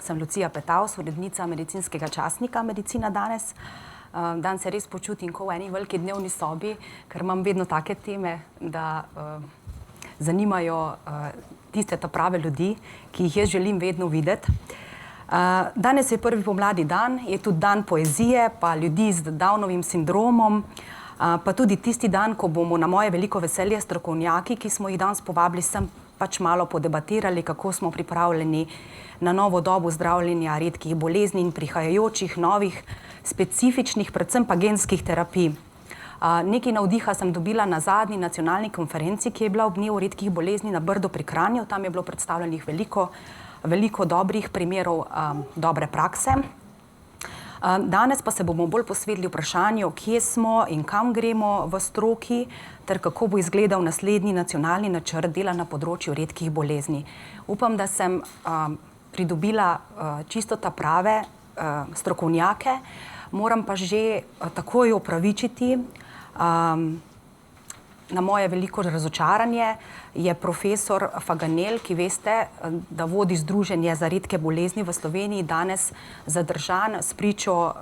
sem Lucija Petavs, urednica medicinskega časnika Medicina danes. Danes se res počutim kot v eni veliki dnevni sobi, ker imam vedno take teme, da zanimajo tiste prave ljudi, ki jih jaz želim vedno videti. Danes je prvi pomladni dan, je tudi dan poezije, pa ljudi z Downovim sindromom, pa tudi tisti dan, ko bomo na moje veliko veselje strokovnjaki, ki smo jih danes povabili sem, pač malo podebatirali, kako smo pripravljeni na novo dobo zdravljenja redkih bolezni in prihajajočih novih specifičnih, predvsem pa genskih terapij. Nekaj navdiha sem dobila na zadnji nacionalni konferenci, ki je bila ob dnevu redkih bolezni na Brdu pri Kranju. Tam je bilo predstavljenih veliko dobrih primerov dobre prakse. Danes pa se bomo bolj posvetili vprašanju, kje smo in kam gremo v stroki, ter kako bo izgledal naslednji nacionalni načrt dela na področju redkih bolezni. Upam, da sem pridobila čisto ta prave strokovnjake, moram pa že takoj opravičiti na moje veliko razočaranje, je profesor Faganel, ki veste, da vodi Združenje za redke bolezni v Sloveniji, danes zadržan spričo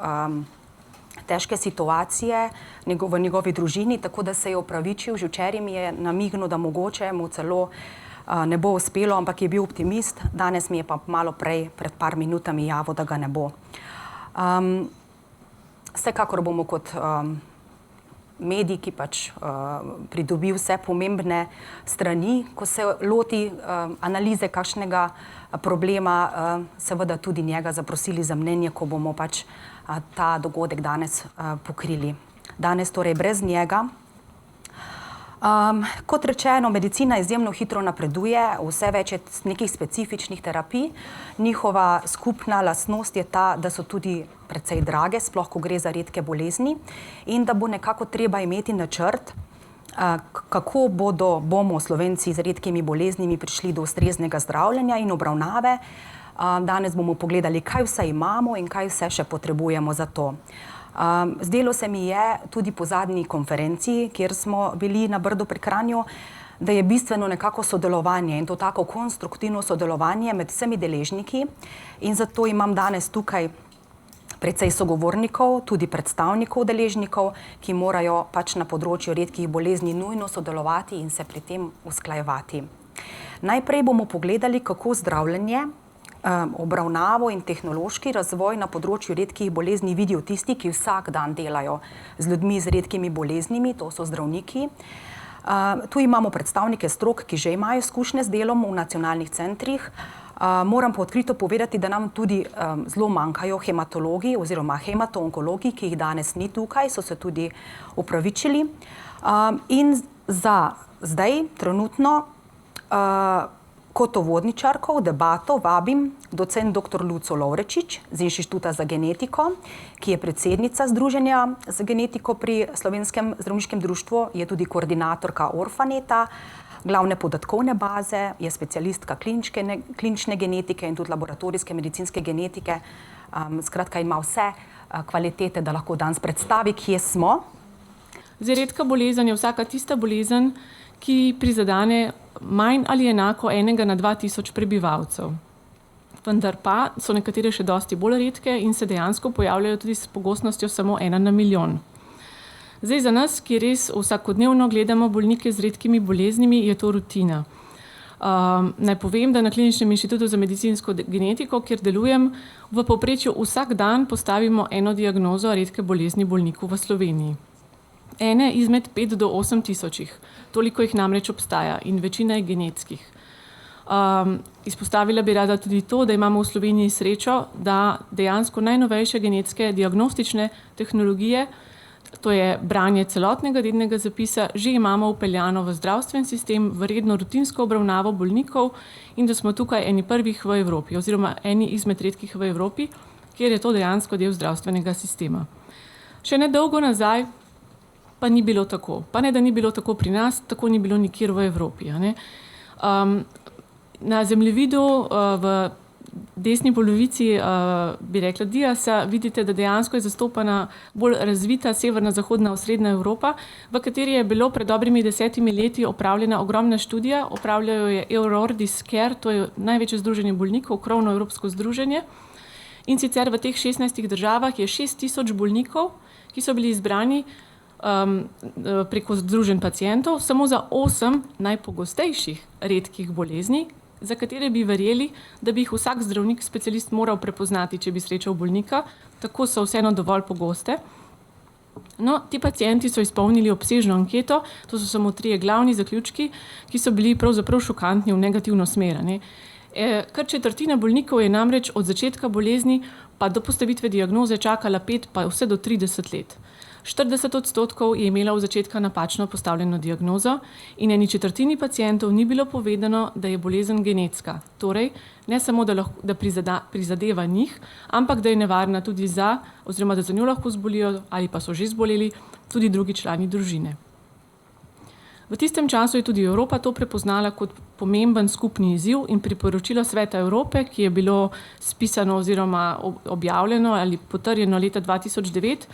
težke situacije v njegovi družini, tako da se je opravičil. Že včeraj mi je namignil, da mogoče mu celo ne bo uspelo, ampak je bil optimist. Danes mi je pa malo prej, pred par minutami javil, da ga ne bo. Vsekakor bomo kot medij, ki pač pridobi vse pomembne strani, ko se loti analize kakšnega problema, seveda tudi njega zaprosili za mnenje, ko bomo pač ta dogodek danes pokrili. Danes torej brez njega. Kot rečeno, medicina izjemno hitro napreduje, vse več je nekih specifičnih terapij. Njihova skupna lastnost je ta, da so tudi precej drage, sploh ko gre za redke bolezni, in da bo nekako treba imeti načrt, kako bomo Slovenci z redkimi boleznimi prišli do ustreznega zdravljenja in obravnave. Danes bomo pogledali, kaj vse imamo in kaj vse še potrebujemo za to. Zdelo se mi je tudi po zadnji konferenci, kjer smo bili na Brdu pri Kranju, da je bistveno nekako sodelovanje in to tako konstruktivno sodelovanje med vsemi deležniki, in zato imam danes tukaj precej sogovornikov, tudi predstavnikov deležnikov, ki morajo pač na področju redkih bolezni nujno sodelovati in se pri tem usklajevati. Najprej bomo pogledali, kako zdravljenje, obravnavo in tehnološki razvoj na področju redkih bolezni vidijo tisti, ki vsak dan delajo z ljudmi z redkimi boleznimi, to so zdravniki. Tu imamo predstavnike strok, ki že imajo izkušnje z delom v nacionalnih centrih. Moram pa odkrito povedati, da nam tudi zelo manjkajo hematologi oziroma hematoonkologi, ki jih danes ni tukaj, so se tudi opravičili. In za zdaj, trenutno, kot uvodničarko v debato vabim docent dr. Luco Lovrečič z Inštituta za genetiko, ki je predsednica Združenja za genetiko pri Slovenskem zdravniškem društvu, je tudi koordinatorka Orfaneta, glavne podatkovne baze, je specialistka klinične genetike in tudi laboratorijske medicinske genetike. Skratka, ima vse kvalitete, da lahko danes predstavi, kje smo. Zdaj, redka bolezen je vsaka tista bolezen, ki prizadene manj ali enako enega na 2000 prebivalcev. Vendar pa so nekatere še dosti bolj redke in se dejansko pojavljajo tudi s pogostnostjo samo 1 na milijon. Zdaj, za nas, ki res vsakodnevno gledamo bolnike z redkimi boleznimi, je to rutina. Naj povem, da na Kliničnem inštitutu za medicinsko genetiko, kjer delujem, v povprečju vsak dan postavimo eno diagnozo redke bolezni bolniku v Sloveniji. Ene izmed 5 do 8 tisočih. Toliko jih namreč obstaja in večina je genetskih. Izpostavila bi rada tudi to, da imamo v Sloveniji srečo, da dejansko najnovejše genetske diagnostične tehnologije, to je branje celotnega dednega zapisa, že imamo vpeljano v zdravstven sistem, v redno rutinsko obravnavo bolnikov, in da smo tukaj eni prvih v Evropi oziroma eni izmed redkih v Evropi, kjer je to dejansko del zdravstvenega sistema. Še nedolgo nazaj pa ni bilo tako. Pa ne, da ni bilo tako pri nas, tako ni bilo nikjer v Evropi. Na zemljevidu v desni polovici, bi rekla, diasa, vidite, da dejansko je zastopana bolj razvita severna-zahodna osrednja Evropa, v kateri je bilo pred dobrimi 10 leti opravljena ogromna študija, opravljajo je Eurordis Care, to je največje združenje bolnikov, krovno evropsko združenje. In sicer v teh 16 državah je 6000 bolnikov, ki so bili izbrani preko združenj pacientov, samo za 8 najpogostejših redkih bolezni, za katere bi verjeli, da bi jih vsak zdravnik, specialist moral prepoznati, če bi srečal bolnika, tako so vseeno dovolj pogoste. No, ti pacienti so izpolnili obsežno anketo, to so samo 3 glavni zaključki, ki so bili pravzaprav šokantni v negativno smer. Kar četrtina bolnikov je namreč od začetka bolezni pa do postavitve diagnoze čakala 5 pa vse do 30 let. 40% je imela od začetka napačno postavljeno diagnozo in 1/4 pacientov ni bilo povedano, da je bolezen genetska. Torej, ne samo, da prizadeva njih, ampak da je nevarna tudi oziroma da za njo lahko zbolijo ali pa so že zboleli tudi drugi člani družine. V tistem času je tudi Evropa to prepoznala kot pomemben skupni izziv in priporočilo Sveta Evrope, ki je bilo spisano oziroma objavljeno ali potrjeno leta 2009,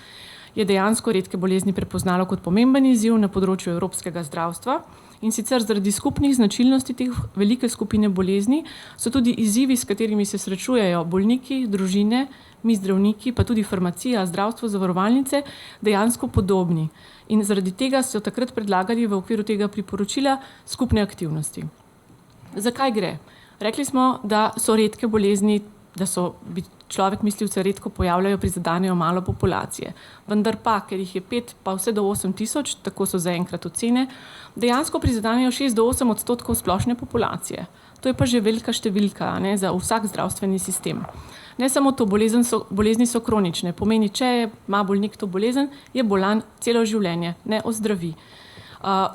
je dejansko redke bolezni prepoznalo kot pomemben izziv na področju evropskega zdravstva. In sicer zaradi skupnih značilnosti teh velike skupine bolezni so tudi izzivi, s katerimi se srečujejo bolniki, družine, mi zdravniki, pa tudi farmacija, zdravstvo, zavarovalnice, dejansko podobni. In zaradi tega so takrat predlagali v okviru tega priporočila skupne aktivnosti. Zakaj gre? Rekli smo, da so redke bolezni, bi človek mislil, se redko pojavljajo, prizadanejo malo populacije. Vendar pa, ker jih je 5 pa vse do 8000, tako so zaenkrat ocene, dejansko prizadanejo 6 do 8% splošne populacije. To je pa že velika številka, za vsak zdravstveni sistem. Ne samo to, bolezni so kronične, pomeni, če ima bolnik to bolezen, je bolan celo življenje, ne ozdravi.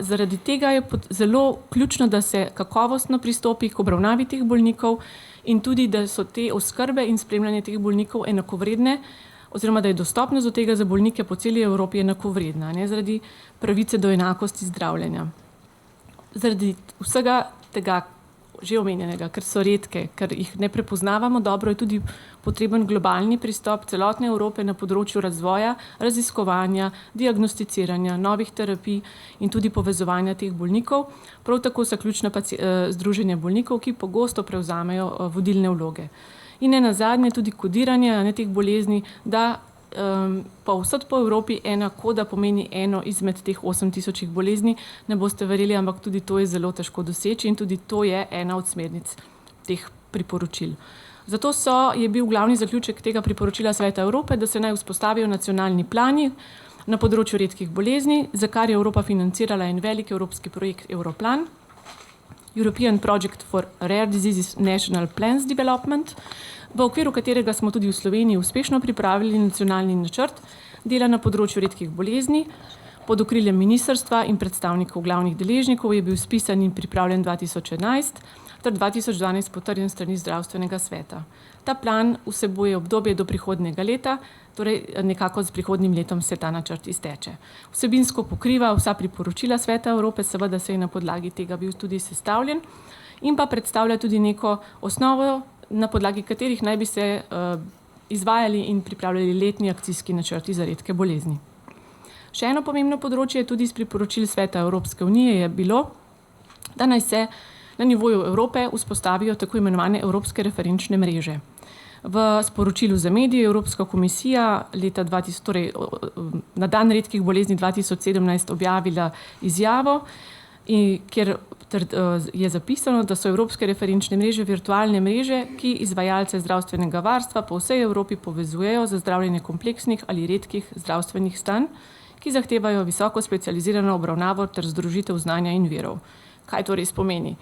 Zaradi tega je zelo ključno, da se kakovostno pristopi k obravnavi teh bolnikov in tudi, da so te oskrbe in spremljanje teh bolnikov enakovredne, oziroma da je dostopnost do tega za bolnike po celi Evropi enakovredna, zaradi pravice do enakosti zdravljenja. Zaradi vsega tega že omenjenega, ker so redke, ker jih ne prepoznavamo dobro, je tudi potreben globalni pristop celotne Evrope na področju razvoja, raziskovanja, diagnosticiranja, novih terapij in tudi povezovanja teh bolnikov. Prav tako so ključna združenja bolnikov, ki pogosto prevzamejo vodilne vloge. In nenazadnje tudi kodiranje teh bolezni, da povsod po Evropi ena koda pomeni eno izmed teh 8000 bolezni. Ne boste verjeli, ampak tudi to je zelo težko doseči in tudi to je ena od smernic teh priporočil. Zato je bil glavni zaključek tega priporočila Sveta Evrope, da se naj vzpostavijo nacionalni plani na področju redkih bolezni, za kar je Evropa financirala en velik evropski projekt Europlan, European Project for Rare Diseases National Plans Development, v okviru katerega smo tudi v Sloveniji uspešno pripravili nacionalni načrt dela na področju redkih bolezni. Pod okriljem ministrstva in predstavnikov glavnih deležnikov je bil spisan in pripravljen 2011 ter 2012 potrjen s strani zdravstvenega sveta. Ta plan vsebuje obdobje do prihodnjega leta, torej nekako s prihodnjim letom se ta načrt izteče. Vsebinsko pokriva vsa priporočila Sveta Evrope, seveda se je na podlagi tega bil tudi sestavljen in pa predstavlja tudi neko osnovo, na podlagi katerih naj bi se izvajali in pripravljali letni akcijski načrti za redke bolezni. Še eno pomembno področje tudi iz priporočil Sveta Evropske unije je bilo, da naj se na nivoju Evrope vzpostavijo tako imenovane evropske referenčne mreže. V sporočilu za medije Evropska komisija na dan redkih bolezni 2017 objavila izjavo, kjer je zapisano, da so evropske referenčne mreže virtualne mreže, ki izvajalce zdravstvenega varstva po vsej Evropi povezujejo za zdravljenje kompleksnih ali redkih zdravstvenih stanj, ki zahtevajo visoko specializirano obravnavo ter združitev znanja in virov. Kaj to res pomeni?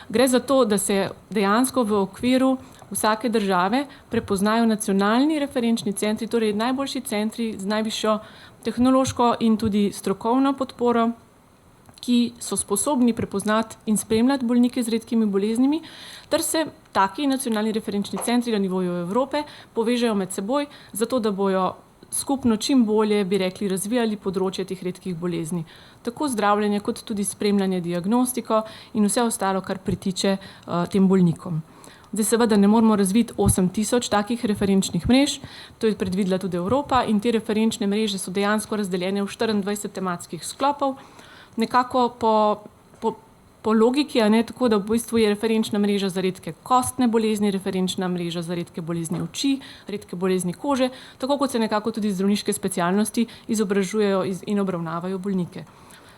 Gre za to, da se dejansko v okviru vsake države prepoznajo nacionalni referenčni centri, torej najboljši centri z najvišjo tehnološko in tudi strokovno podporo, ki so sposobni prepoznati in spremljati bolnike z redkimi boleznimi, ter se taki nacionalni referenčni centri na nivoju Evrope povežejo med seboj, zato da bojo skupno čim bolje, bi rekli, razvijali področje teh redkih bolezni. Tako zdravljenje, kot tudi spremljanje, diagnostiko in vse ostalo, kar pritiče tem bolnikom. Zdaj seveda ne moramo razviti 8000 takih referenčnih mrež, to je predvidela tudi Evropa in te referenčne mreže so dejansko razdeljene v 24 tematskih sklopov, nekako po logiki, tako da v bistvu je referenčna mreža za redke kostne bolezni, referenčna mreža za redke bolezni oči, redke bolezni kože, tako kot se nekako tudi zdravniške specialnosti izobražujejo in obravnavajo bolnike.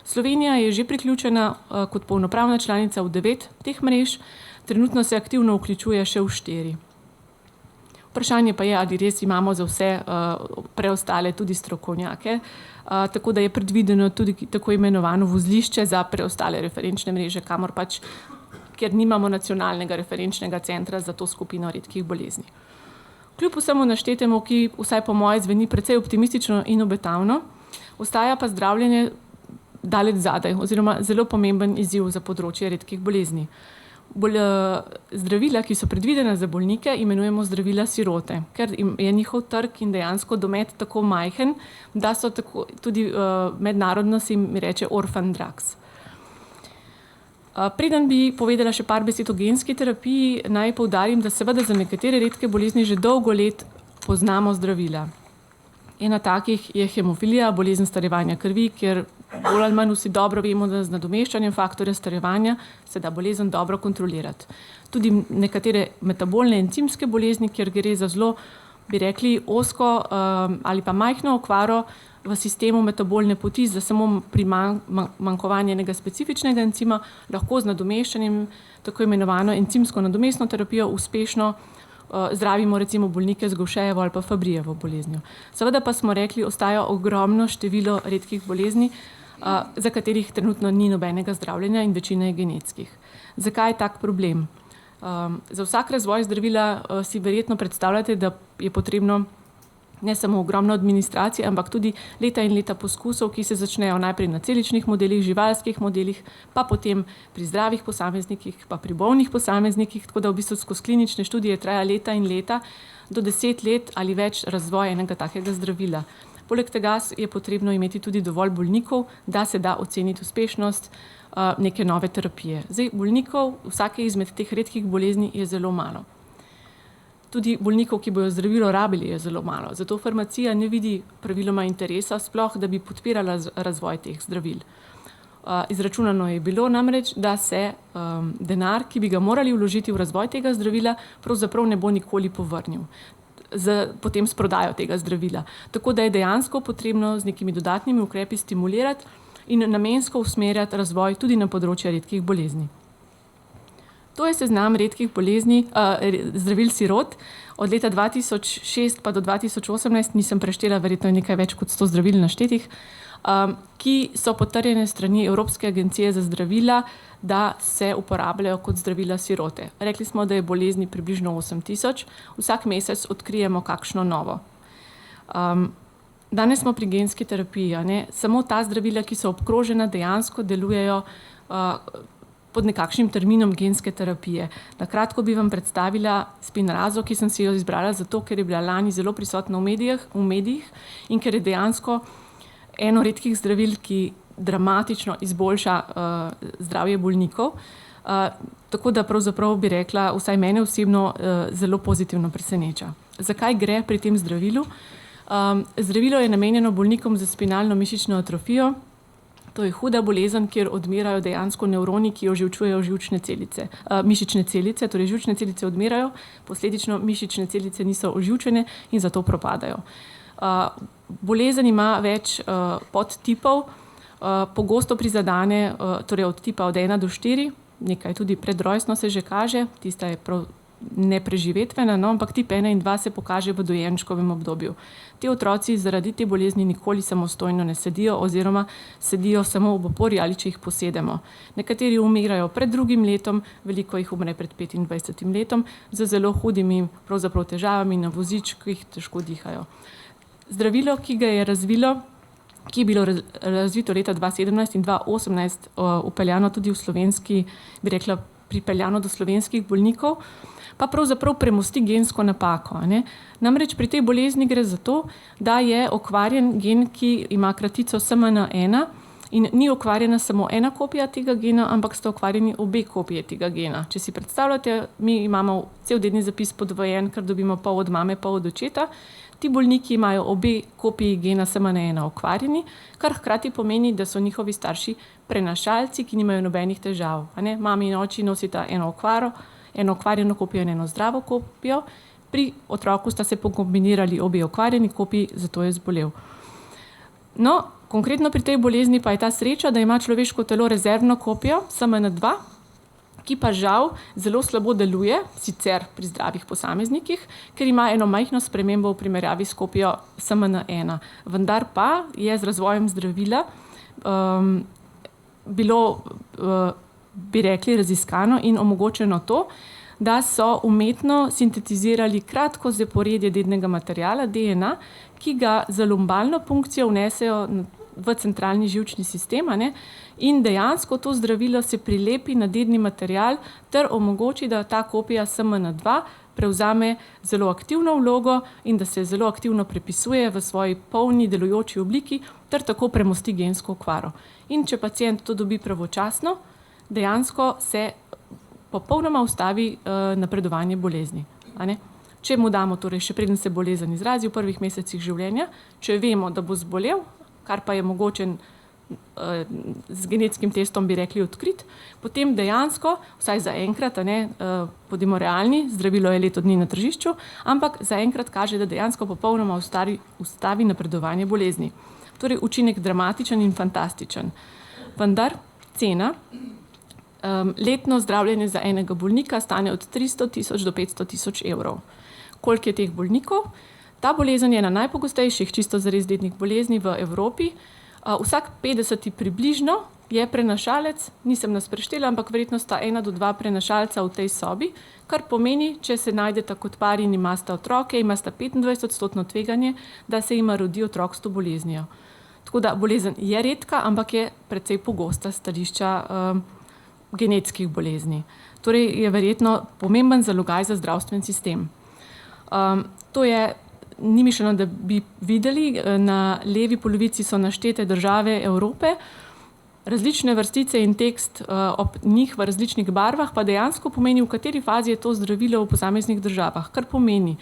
Slovenija je že priključena kot polnopravna članica v 9 teh mrež, trenutno se aktivno vključuje še v 4. Vprašanje pa je, ali res imamo za vse preostale tudi strokovnjake, tako da je predvideno tudi tako imenovano vozlišče za preostale referenčne mreže, kamor pač, ker nimamo nacionalnega referenčnega centra za to skupino redkih bolezni. Kljub vsemu naštetemu, ki vsaj po moje zveni precej optimistično in obetavno, ostaja pa zdravljenje daleč zadaj oziroma zelo pomemben izziv za področje redkih bolezni. Zdravila, ki so predvidena za bolnike, imenujemo zdravila sirote, ker je njihov trg in dejansko domet tako majhen, da so tako, tudi mednarodno se jim reče orphan drugs. Preden bi povedala še par besed o genski terapiji, naj poudarim, da seveda za nekatere redke bolezni že dolgo let poznamo zdravila. Ena takih je hemofilija, bolezen starevanja krvi, kjer bolj ali manj vsi dobro vemo, da z nadomeščanjem faktorja starevanja se da bolezen dobro kontrolirati. Tudi nekatere metabolne encimske bolezni, kjer gre za zelo, bi rekli, ozko ali pa majhno okvaro v sistemu metabolne poti, za samo pri manjkovanje enega specifičnega encima, lahko z nadomeščanjem, tako imenovano encimsko nadomestno terapijo, uspešno zdravimo recimo bolnike z Gaucherjevo ali pa Fabrijevo boleznijo. Seveda pa smo rekli, ostaja ogromno število redkih bolezni, za katerih trenutno ni nobenega zdravljenja in večina je genetskih. Zakaj je tak problem? Za vsak razvoj zdravila si verjetno predstavljate, da je potrebno ne samo ogromno administracije, ampak tudi leta in leta poskusov, ki se začnejo najprej na celičnih modelih, živalskih modelih, pa potem pri zdravih posameznikih, pa pri bolnih posameznikih, tako da v bistvu skozi klinične študije traja leta in leta, do 10 let ali več razvoj enega takega zdravila. Poleg tega je potrebno imeti tudi dovolj bolnikov, da se da oceniti uspešnost neke nove terapije. Zdaj, bolnikov vsake izmed teh redkih bolezni je zelo malo. Tudi bolnikov, ki bojo zdravilo rabili, je zelo malo. Zato farmacija ne vidi praviloma interesa sploh, da bi podpirala razvoj teh zdravil. Izračunano je bilo namreč, da se denar, ki bi ga morali vložiti v razvoj tega zdravila, pravzaprav ne bo nikoli povrnil potem s prodajo tega zdravila. Tako da je dejansko potrebno z nekimi dodatnimi ukrepi stimulirati in namensko usmerjati razvoj tudi na področje redkih bolezni. To je seznam redkih bolezni, zdravil sirot. Od leta 2006 pa do 2018 nisem preštela, verjetno je nekaj več kot 100 zdravil naštetih, ki so potrjene strani Evropske agencije za zdravila, da se uporabljajo kot zdravila sirote. Rekli smo, da je bolezni približno 8000, vsak mesec odkrijemo kakšno novo. Danes smo pri genski terapiji, samo ta zdravila, ki so obkrožena, dejansko delujejo pod nekakšnim terminom genske terapije. Na kratko bi vam predstavila spinrazo, ki sem si jo izbrala zato, ker je bila lani zelo prisotna v medijih in ker je dejansko eno redkih zdravil, ki dramatično izboljša zdravje bolnikov. Tako da pravzaprav bi rekla, vsaj mene osebno zelo pozitivno preseneča. Zakaj gre pri tem zdravilu? Zdravilo je namenjeno bolnikom za spinalno mišično atrofijo. To je huda bolezen, kjer odmirajo dejansko nevroni, ki oživčujejo živčne celice. Mišične celice, torej živčne celice odmirajo, posledično mišične celice niso oživčene in zato propadajo. Bolezen ima več podtipov, pogosto prizadene, torej od tipa od 1 do 4, nekaj tudi predrojstno se že kaže, tista je prav nepreživetvena, ampak tip 1 in 2 se pokaže v dojenčkovem obdobju. Ti otroci zaradi te bolezni nikoli samostojno ne sedijo oziroma sedijo samo ob opori ali če jih posedemo. Nekateri umirajo pred 2. letom, veliko jih umre pred 25. letom, z zelo hudimi pravzaprav težavami na vozičkih, težko dihajo. Zdravilo, ki ga je razvilo, ki je bilo razvito leta 2017 in 2018, upeljano tudi v slovenski, bi rekla, pripeljano do slovenskih bolnikov, pa pravzaprav premosti gensko napako. Namreč pri tej bolezni gre za to, da je okvarjen gen, ki ima kratico SMN1 In ni okvarjena samo ena kopija tega gena, ampak sta okvarjeni obe kopije tega gena. Če si predstavljate, mi imamo cel dedni zapis podvojen, ker dobimo pol od mame, pol od očeta. Ti bolniki imajo obe kopiji gena SMN1 okvarjeni, kar hkrati pomeni, da so njihovi starši prenašalci, ki nimajo nobenih težav. Mami in oči nosita eno okvaro, eno okvarjeno kopijo in eno zdravo kopijo. Pri otroku sta se pokombinirali obe okvarjeni kopiji, zato je zbolel. No, konkretno pri tej bolezni pa je ta sreča, da ima človeško telo rezervno kopijo SMN2, ki pa žal zelo slabo deluje, sicer pri zdravih posameznikih, ker ima eno majhno spremembo v primerjavi s kopijo SMN1. Vendar pa je z razvojem zdravila bilo, bi rekli, raziskano in omogočeno to, da so umetno sintetizirali kratko zaporedje dednega materiala, DNA, ki ga za lumbalno funkcijo vnesejo v centralni živčni sistem, in dejansko to zdravilo se prilepi na dedni material ter omogoči, da ta kopija SMN2 prevzame zelo aktivno vlogo in da se zelo aktivno prepisuje v svoji polni delujoči obliki ter tako premosti gensko okvaro. In če pacient to dobi pravočasno, dejansko se popolnoma ustavi napredovanje bolezni. Če mu damo, torej še preden se bolezen izrazi v prvih mesecih življenja, če vemo, da bo zbolel, kar pa je mogoče z genetskim testom, bi rekli, odkrit, potem dejansko, vsaj zaenkrat, bodimo realni, zdravilo je leto dni na tržišču, ampak zaenkrat kaže, da dejansko popolnoma ustavi napredovanje bolezni. Torej učinek dramatičen in fantastičen. Vendar cena, letno zdravljenje za enega bolnika stane od 300.000 do 500.000 evrov. Koliko je teh bolnikov? Ta bolezen je ena najpogostejših čisto zares dednih bolezni v Evropi. Vsak 50. približno je prenašalec, nisem nas preštela, ampak verjetno sta 1 do 2 prenašalca v tej sobi, kar pomeni, če se najdeta kot par in imasta otroke, imasta 25% tveganje, da se jima rodi otrok s to boleznijo. Tako da bolezen je redka, ampak je precej pogosta s stališča genetskih bolezni. Torej je verjetno pomemben zalogaj za zdravstven sistem. To je ni mišljeno, da bi videli, na levi polovici so naštete države Evrope, različne vrstice in tekst ob njih v različnih barvah pa dejansko pomeni, v kateri fazi je to zdravilo v posameznih državah. Kar pomeni,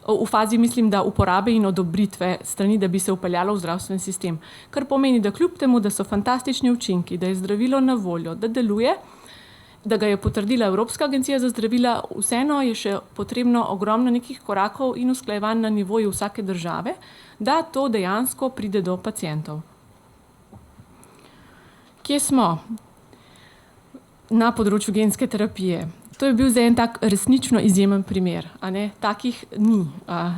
v fazi mislim, da uporabe in odobritve strani, da bi se vpeljalo v zdravstven sistem. Kar pomeni, da kljub temu, da so fantastični učinki, da je zdravilo na voljo, da deluje, da ga je potrdila Evropska agencija za zdravila, vseeno je še potrebno ogromno nekih korakov in usklajevanj na nivoju vsake države, da to dejansko pride do pacientov. Kje smo na področju genske terapije? To je bil zdaj en tak resnično izjemen primer. Takih ni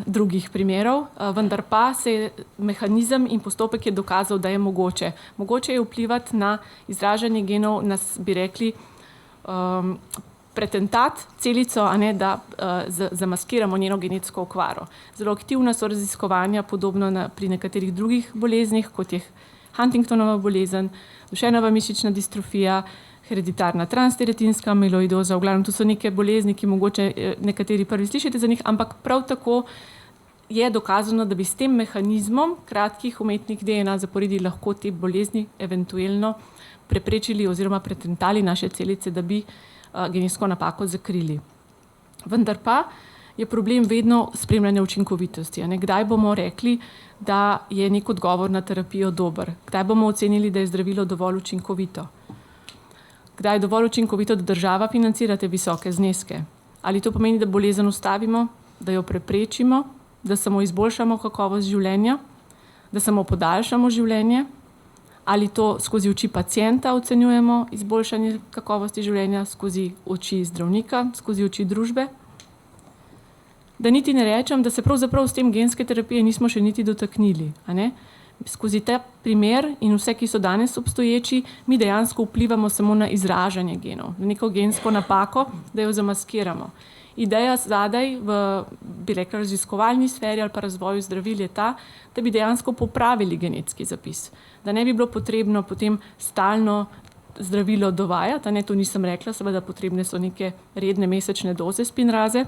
drugih primerov, vendar pa se je mehanizem in postopek je dokazal, da je mogoče. Mogoče je vplivati na izražanje genov, nas bi rekli, pretentat celico, da zamaskiramo njeno genetsko okvaro. Zelo aktivna so raziskovanja, podobno pri nekaterih drugih boleznih, kot je Huntingtonova bolezen, dušenova mišična distrofija, hereditarna transteratinska amiloidoza, v glavnem to so neke bolezni, ki mogoče nekateri prvi slišite za njih, ampak prav tako je dokazano, da bi s tem mehanizmom kratkih umetnih DNA zaporedij lahko te bolezni eventuelno preprečili oziroma pretentali naše celice, da bi genetsko napako zakrili. Vendar pa je problem vedno spremljanje učinkovitosti. Kdaj bomo rekli, da je nek odgovor na terapijo dober? Kdaj bomo ocenili, da je zdravilo dovolj učinkovito? Kdaj je dovolj učinkovito, da država financira te visoke zneske? Ali to pomeni, da bolezen ustavimo, da jo preprečimo, da samo izboljšamo kakovost življenja, da samo podaljšamo življenje? Ali to skozi oči pacienta ocenjujemo izboljšanje kakovosti življenja, skozi oči zdravnika, skozi oči družbe? Da niti ne rečem, da se pravzaprav s tem genske terapije nismo še niti dotaknili. Skozi ta primer in vse, ki so danes obstoječi, mi dejansko vplivamo samo na izražanje genov, na neko gensko napako, da jo zamaskiramo. Ideja zadaj v, bi rekla, raziskovalni sferi ali pa razvoju zdravil je ta, da bi dejansko popravili genetski zapis. Da ne bi bilo potrebno potem stalno zdravilo dovajati, to nisem rekla, seveda potrebne so neke redne mesečne doze spinraze,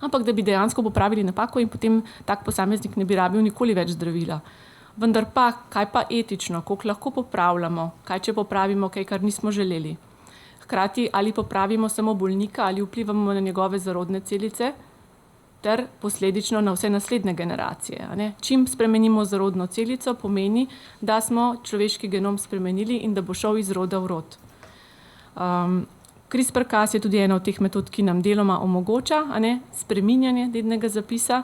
ampak da bi dejansko popravili napako in potem tak posameznik ne bi rabil nikoli več zdravila. Vendar pa, kaj pa etično, koliko lahko popravljamo, kaj če popravimo kaj, kar nismo želeli. Hkrati, ali popravimo samo bolnika, ali vplivamo na njegove zarodne celice, ter posledično na vse naslednje generacije. Čim spremenimo zarodno celico, pomeni, da smo človeški genom spremenili in da bo šel iz roda v rod. CRISPR-Cas je tudi ena od teh metod, ki nam deloma omogoča spreminjanje dednega zapisa.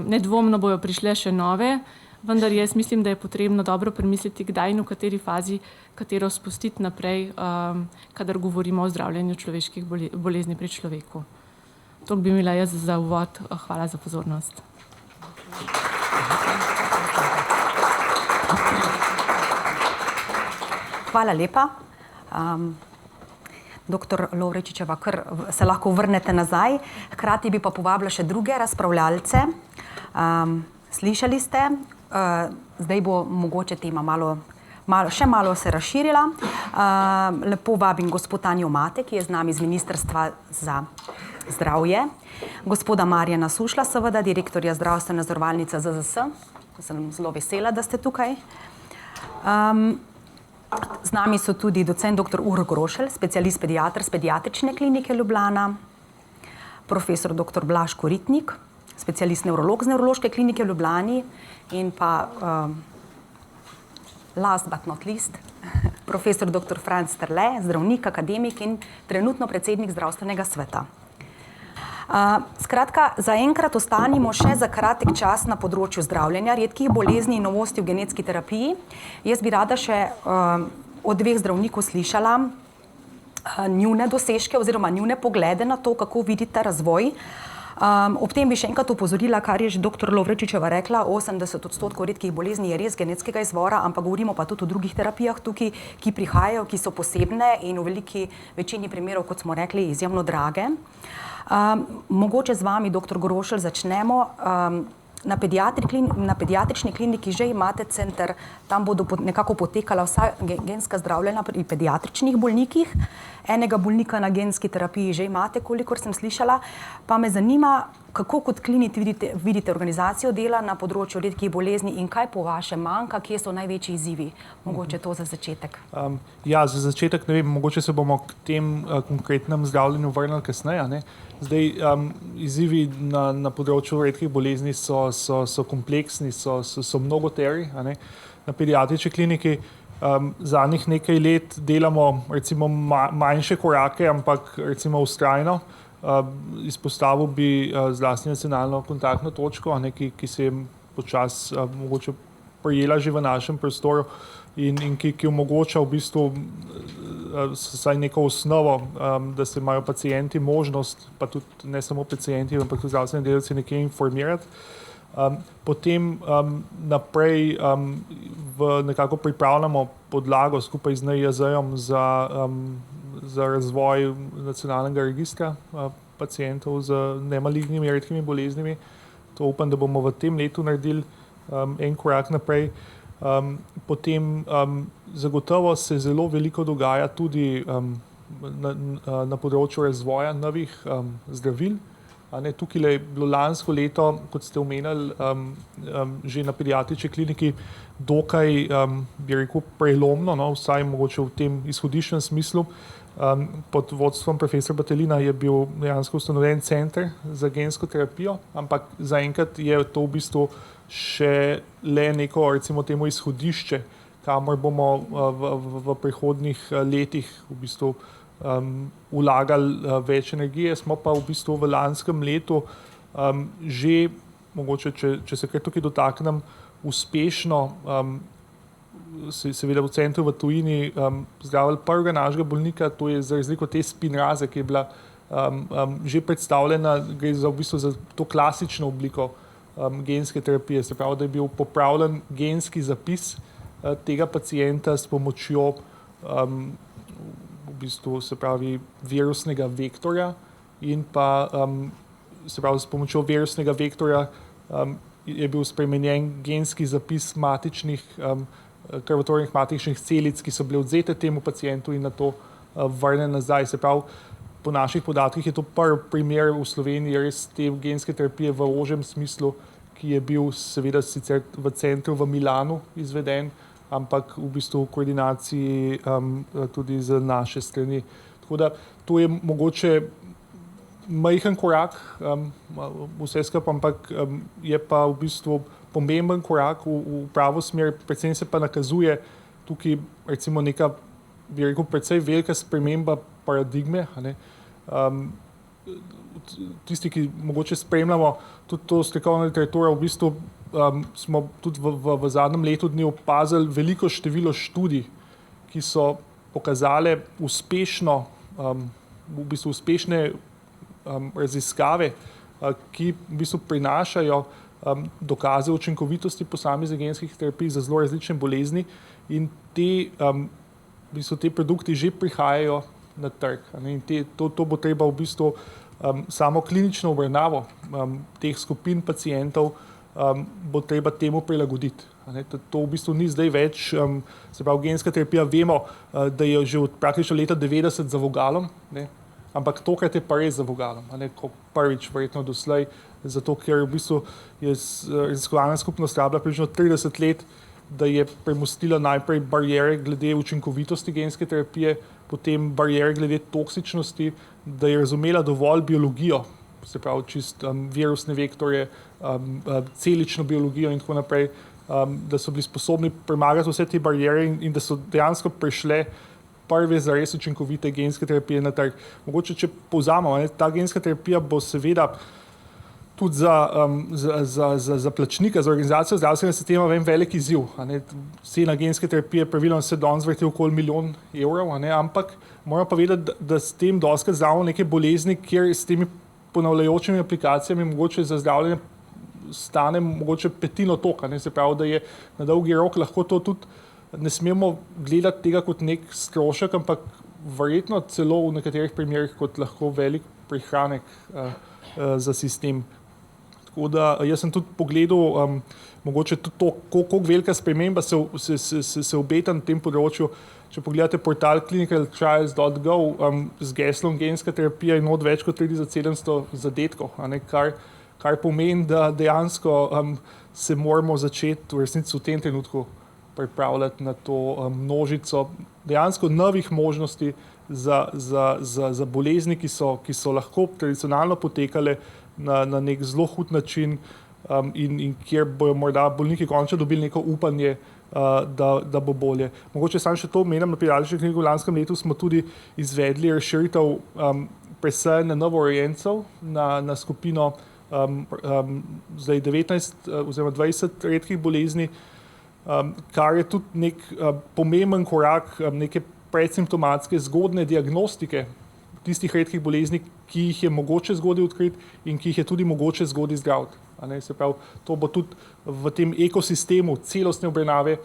Nedvomno bojo prišle še nove, vendar jaz mislim, da je potrebno dobro premisliti, kdaj in v kateri fazi katero spustiti naprej, kadar govorimo o zdravljenju človeških bolezni pri človeku. To bi imela jaz za uvod. Hvala za pozornost. Hvala lepa. Doktor Lovrečičeva, kar se lahko vrnete nazaj. Hkrati bi pa povabila še druge razpravljalce. Slišali ste, zdaj bo mogoče tema še malo se razširila. Lepo vabim gospod Tanjo Mate, ki je z nami z Ministrstva za zdravje, gospoda Marjana Sušlja, seveda direktorja zdravstvene zavarovalnice ZZS. Sem zelo vesela, da ste tukaj. Z nami so tudi docent dr. Uroš Grošelj, specialist pediater s Pediatrične klinike Ljubljana, profesor dr. Blaž Koritnik, specialist nevrolog z Nevrološke klinike v Ljubljani in pa last but not least, profesor dr. Franc Terle, zdravnik, akademik in trenutno predsednik zdravstvenega sveta. Skratka, zaenkrat ostanimo še za kratek čas na področju zdravljenja redkih bolezni in novosti v genetski terapiji. Jaz bi rada še od dveh zdravnikov slišala njune dosežke oziroma njune poglede na to, kako vidite razvoj. Ob tem bi še enkrat opozorila, kar je že dr. Lovrečičeva rekla, 80% redkih bolezni je res genetskega izvora, ampak govorimo pa tudi o drugih terapijah tukaj, ki prihajajo, ki so posebne in v veliki večini primerov, kot smo rekli, izjemno drage. Mogoče z vami, dr. Grošelj, začnemo. Na pediatrični kliniki že imate center, tam bodo nekako potekala vsa genska zdravljenja pri pediatričnih bolnikih. Enega bolnika na genski terapiji že imate, kolikor sem slišala. Pa me zanima, kako kot klinik vidite organizacijo dela na področju redkih bolezni in kaj po vašem manjka, kje so največji izzivi? Mogoče to za začetek. Ja, za začetek ne vem, mogoče se bomo k tem konkretnem zdravljenju vrnili kasneje. Zdaj, izzivi na področju redkih bolezni so kompleksni, so mnogoteri. Na pediatrični kliniki zadnjih nekaj let delamo recimo manjše korake, ampak recimo vztrajno. Izpostavil bi zlasti nacionalno kontaktno točko, ki se je počasi mogoče prijela že v našem prostoru in ki omogoča v bistvu vsaj neko osnovo, da se imajo pacienti možnost, pa tudi ne samo pacienti, ampak tudi zdravstveni delavci nekje informirati. Potem naprej nekako pripravljamo podlago skupaj z NIJZ-om za razvoj nacionalnega registra pacientov z nemalignimi redkimi boleznimi. To upam, da bomo v tem letu naredili en korak naprej. Potem zagotovo se zelo veliko dogaja tudi na področju razvoja novih zdravil. Tukaj je bilo lansko leto, kot ste omenili, že na pediatrični kliniki dokaj, bi rekel, prelomno, vsaj mogoče v tem izhodiščnem smislu. Pod vodstvom profesora Battelina je bil dejansko ustanovljen center za gensko terapijo, ampak zaenkrat je to v bistvu še le neko, recimo temu, izhodišče, kamor bomo v prihodnjih letih v bistvu vlagali več energije. Smo pa v bistvu v lanskem letu že, mogoče, če se kar tukaj dotaknem, uspešno seveda v centru v tujini zdravili prvega našega bolnika, to je za razliko te spinraze, ki je bila že predstavljena, gre v bistvu za to klasično obliko genske terapije, se pravi, da je bil popravljen genski zapis tega pacienta s pomočjo v bistvu, se pravi, virusnega vektorja in pa se pravi, s pomočjo virusnega vektorja je bil spremenjen genski zapis matičnih krvotvornih matičnih celic, ki so bile odvzete temu pacientu in nato vrnjene nazaj. Se pravi, po naših podatkih je to prvi primer v Sloveniji res te genske terapije v ožjem smislu, ki je bil seveda sicer v centru v Milanu izveden, ampak v bistvu v koordinaciji tudi z naše strani. Tako da to je mogoče majhen korak, vse skupaj, ampak je pa v bistvu pomemben korak v pravo smer, predvsem se pa nakazuje tukaj recimo neka, bi rekel, precej velika sprememba paradigme. Tisti, ki mogoče spremljamo tudi to strokovno literaturo, v bistvu smo tudi v zadnjem letu dni opazili veliko število študij, ki so pokazale uspešne raziskave, ki v bistvu prinašajo dokaze učinkovitosti posameznih genskih terapij za zelo različne bolezni in te produkti že prihajajo na trg. In to bo treba v bistvu samo klinično obravnavo teh skupin pacientov bo treba temu prilagoditi. To v bistvu ni zdaj več, se pravi, genska terapija vemo, da je že od praktično leta 90 za vogalom, ampak tokrat je pa res za vogalom, ko prvič verjetno doslej, zato ker v bistvu je raziskovalna skupnost rabila približno 30 let, da je premostila najprej bariere glede učinkovitosti genske terapije, potem bariere glede toksičnosti, da je razumela dovolj biologijo, se pravi čist virusne vektorje, celično biologijo in tako naprej, da so bili sposobni premagati vse te bariere in da so dejansko prišle prve zares učinkovite genske terapije na trg. Mogoče, če povzamemo, ta genska terapija bo seveda tudi za plačnika, za organizacijo zdravstvenega sistema velik izziv. Cena genske terapije pravilno se danes vrti okoli €1 milijon, ampak moramo pa vedeti, da s tem dostikrat zdravimo neke bolezni, kjer s temi ponavljajočimi aplikacijami mogoče za zdravljenje stane mogoče petino toka. Se pravi, da je na dolgi rok lahko to tudi, ne smemo gledati tega kot nek strošek, ampak verjetno celo v nekaterih primerih kot lahko velik prihranek za sistem. Tako da jaz sem tudi pogledal, mogoče tudi to, koliko velika sprememba se obeta na tem področju. Če pogledate portal clinicaltrials.gov z geslom genska terapija in od več kot 3700 zadetkov, kar pomeni, da dejansko se moramo začeti v resnici v tem trenutku pripravljati na to množico dejansko novih možnosti za bolezni, ki so lahko tradicionalno potekale na nek zelo hud način in kjer bojo morda bolniki končno dobili neko upanje, da bo bolje. Mogoče sam še to omenim, na pediatrični kliniki v lanskem letu smo tudi izvedli razširitev presajanja novorojencev na skupino zdaj 19 oziroma 20 redkih bolezni, kar je tudi nek pomemben korak neke predsimptomatske zgodne diagnostike tistih redkih bolezni, ki jih je mogoče zgodaj odkriti in ki jih je tudi mogoče zgodaj zdraviti. Se pravi, to bo tudi v tem ekosistemu celostne obravnave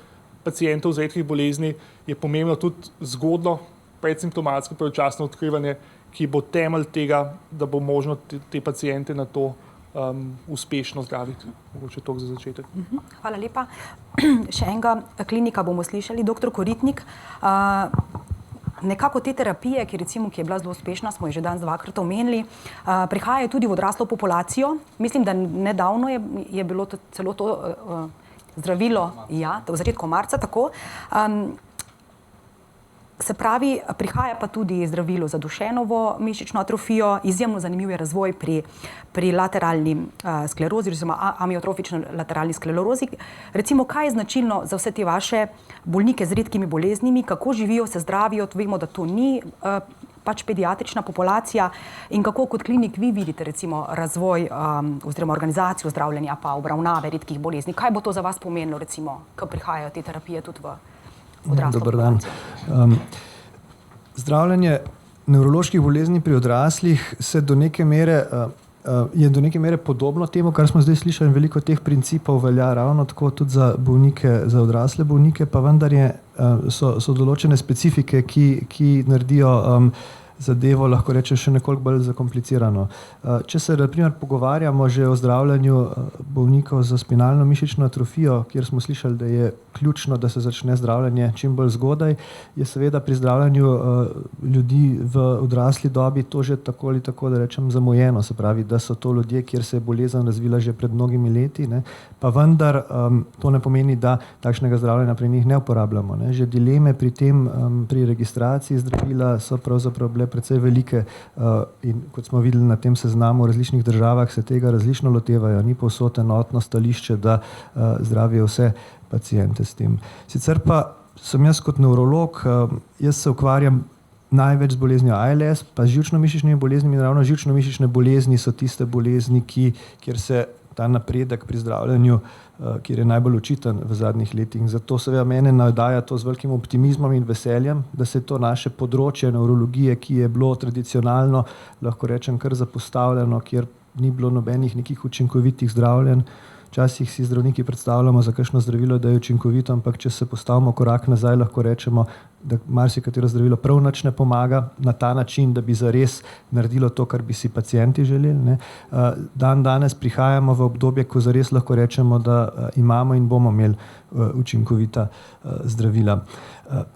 pacientov z redkih bolezni je pomembno tudi zgodno predsimptomatsko pravočasno odkrivanje, ki bo temelj tega, da bo možno te paciente na to uspešno zdraviti. Mogoče to za začetek. Hvala lepa. Še enega klinika bomo slišali, dr. Koritnik. Nekako te terapije, ki je bila zelo uspešna, smo jo že danes dvakrat omenili, prihajajo tudi v odraslo populacijo. Mislim, da nedavno je bilo celo to zdravilo, v začetku marca, tako. Se pravi, prihaja pa tudi zdravilo za dušenovo mišično atrofijo, izjemno zanimiv je razvoj pri lateralni sklerozi oziroma amiotrofični lateralni sklerozi. Recimo, kaj je značilno za vse te vaše bolnike z redkimi boleznimi, kako živijo, se zdravijo, vemo, da to ni pač pediatrična populacija in kako kot klinik vi vidite recimo razvoj oziroma organizacijo zdravljenja pa obravnave redkih bolezni. Kaj bo to za vas pomenilo, recimo, ko prihajajo te terapije tudi v odraslo populacijo? Dobar dan. Zdravljenje nevroloških bolezni pri odraslih se do neke mere podobno temu, kar smo zdaj slišali, in veliko teh principov velja ravno tako tudi za bolnike, za odrasle bolnike, pa vendar so določene specifike, ki naredijo zadevo lahko rečem še nekoliko bolj zakomplicirano. Če se na primer pogovarjamo že o zdravljenju bolnikov za spinalno mišično atrofijo, kjer smo slišali, da je ključno, da se začne zdravljenje čim bolj zgodaj, je seveda pri zdravljenju ljudi v odrasli dobi to že tako ali tako, da rečem, zamujeno. Se pravi, da so to ljudje, kjer se je bolezen razvila že pred mnogimi leti, ne? Pa vendar to ne pomeni, da takšnega zdravljenja pri njih ne uporabljamo. Ne? Že dileme pri tem, pri registraciji zdravila so pravzaprav bile precej velike in kot smo videli na tem seznamu v različnih državah, se tega različno lotevajo. Ni povsod enotno stališče, da zdravijo vse paciente s tem. Sicer pa sem jaz kot nevrolog, jaz se ukvarjam največ z boleznijo ALS, pa z živčno-mišičnimi boleznimi, in ravno živčno-mišične bolezni so tiste bolezni, kjer se ta napredek pri zdravljenju, kjer je najbolj očiten v zadnjih letih. Zato seveda mene navdaja to z velikim optimizmom in veseljem, da se to naše področje nevrologije, ki je bilo tradicionalno, lahko rečem, kar zapostavljeno, kjer ni bilo nobenih nekih učinkovitih zdravljenj. Včasih si zdravniki predstavljamo za kakšno zdravilo, da je učinkovito, ampak če se postavimo korak nazaj, lahko rečemo, da marsikatero zdravilo prav nič ne pomaga na ta način, da bi zares naredilo to, kar bi si pacienti želeli. Ne. Danes prihajamo v obdobje, ko zares lahko rečemo, da imamo in bomo imeli učinkovita zdravila.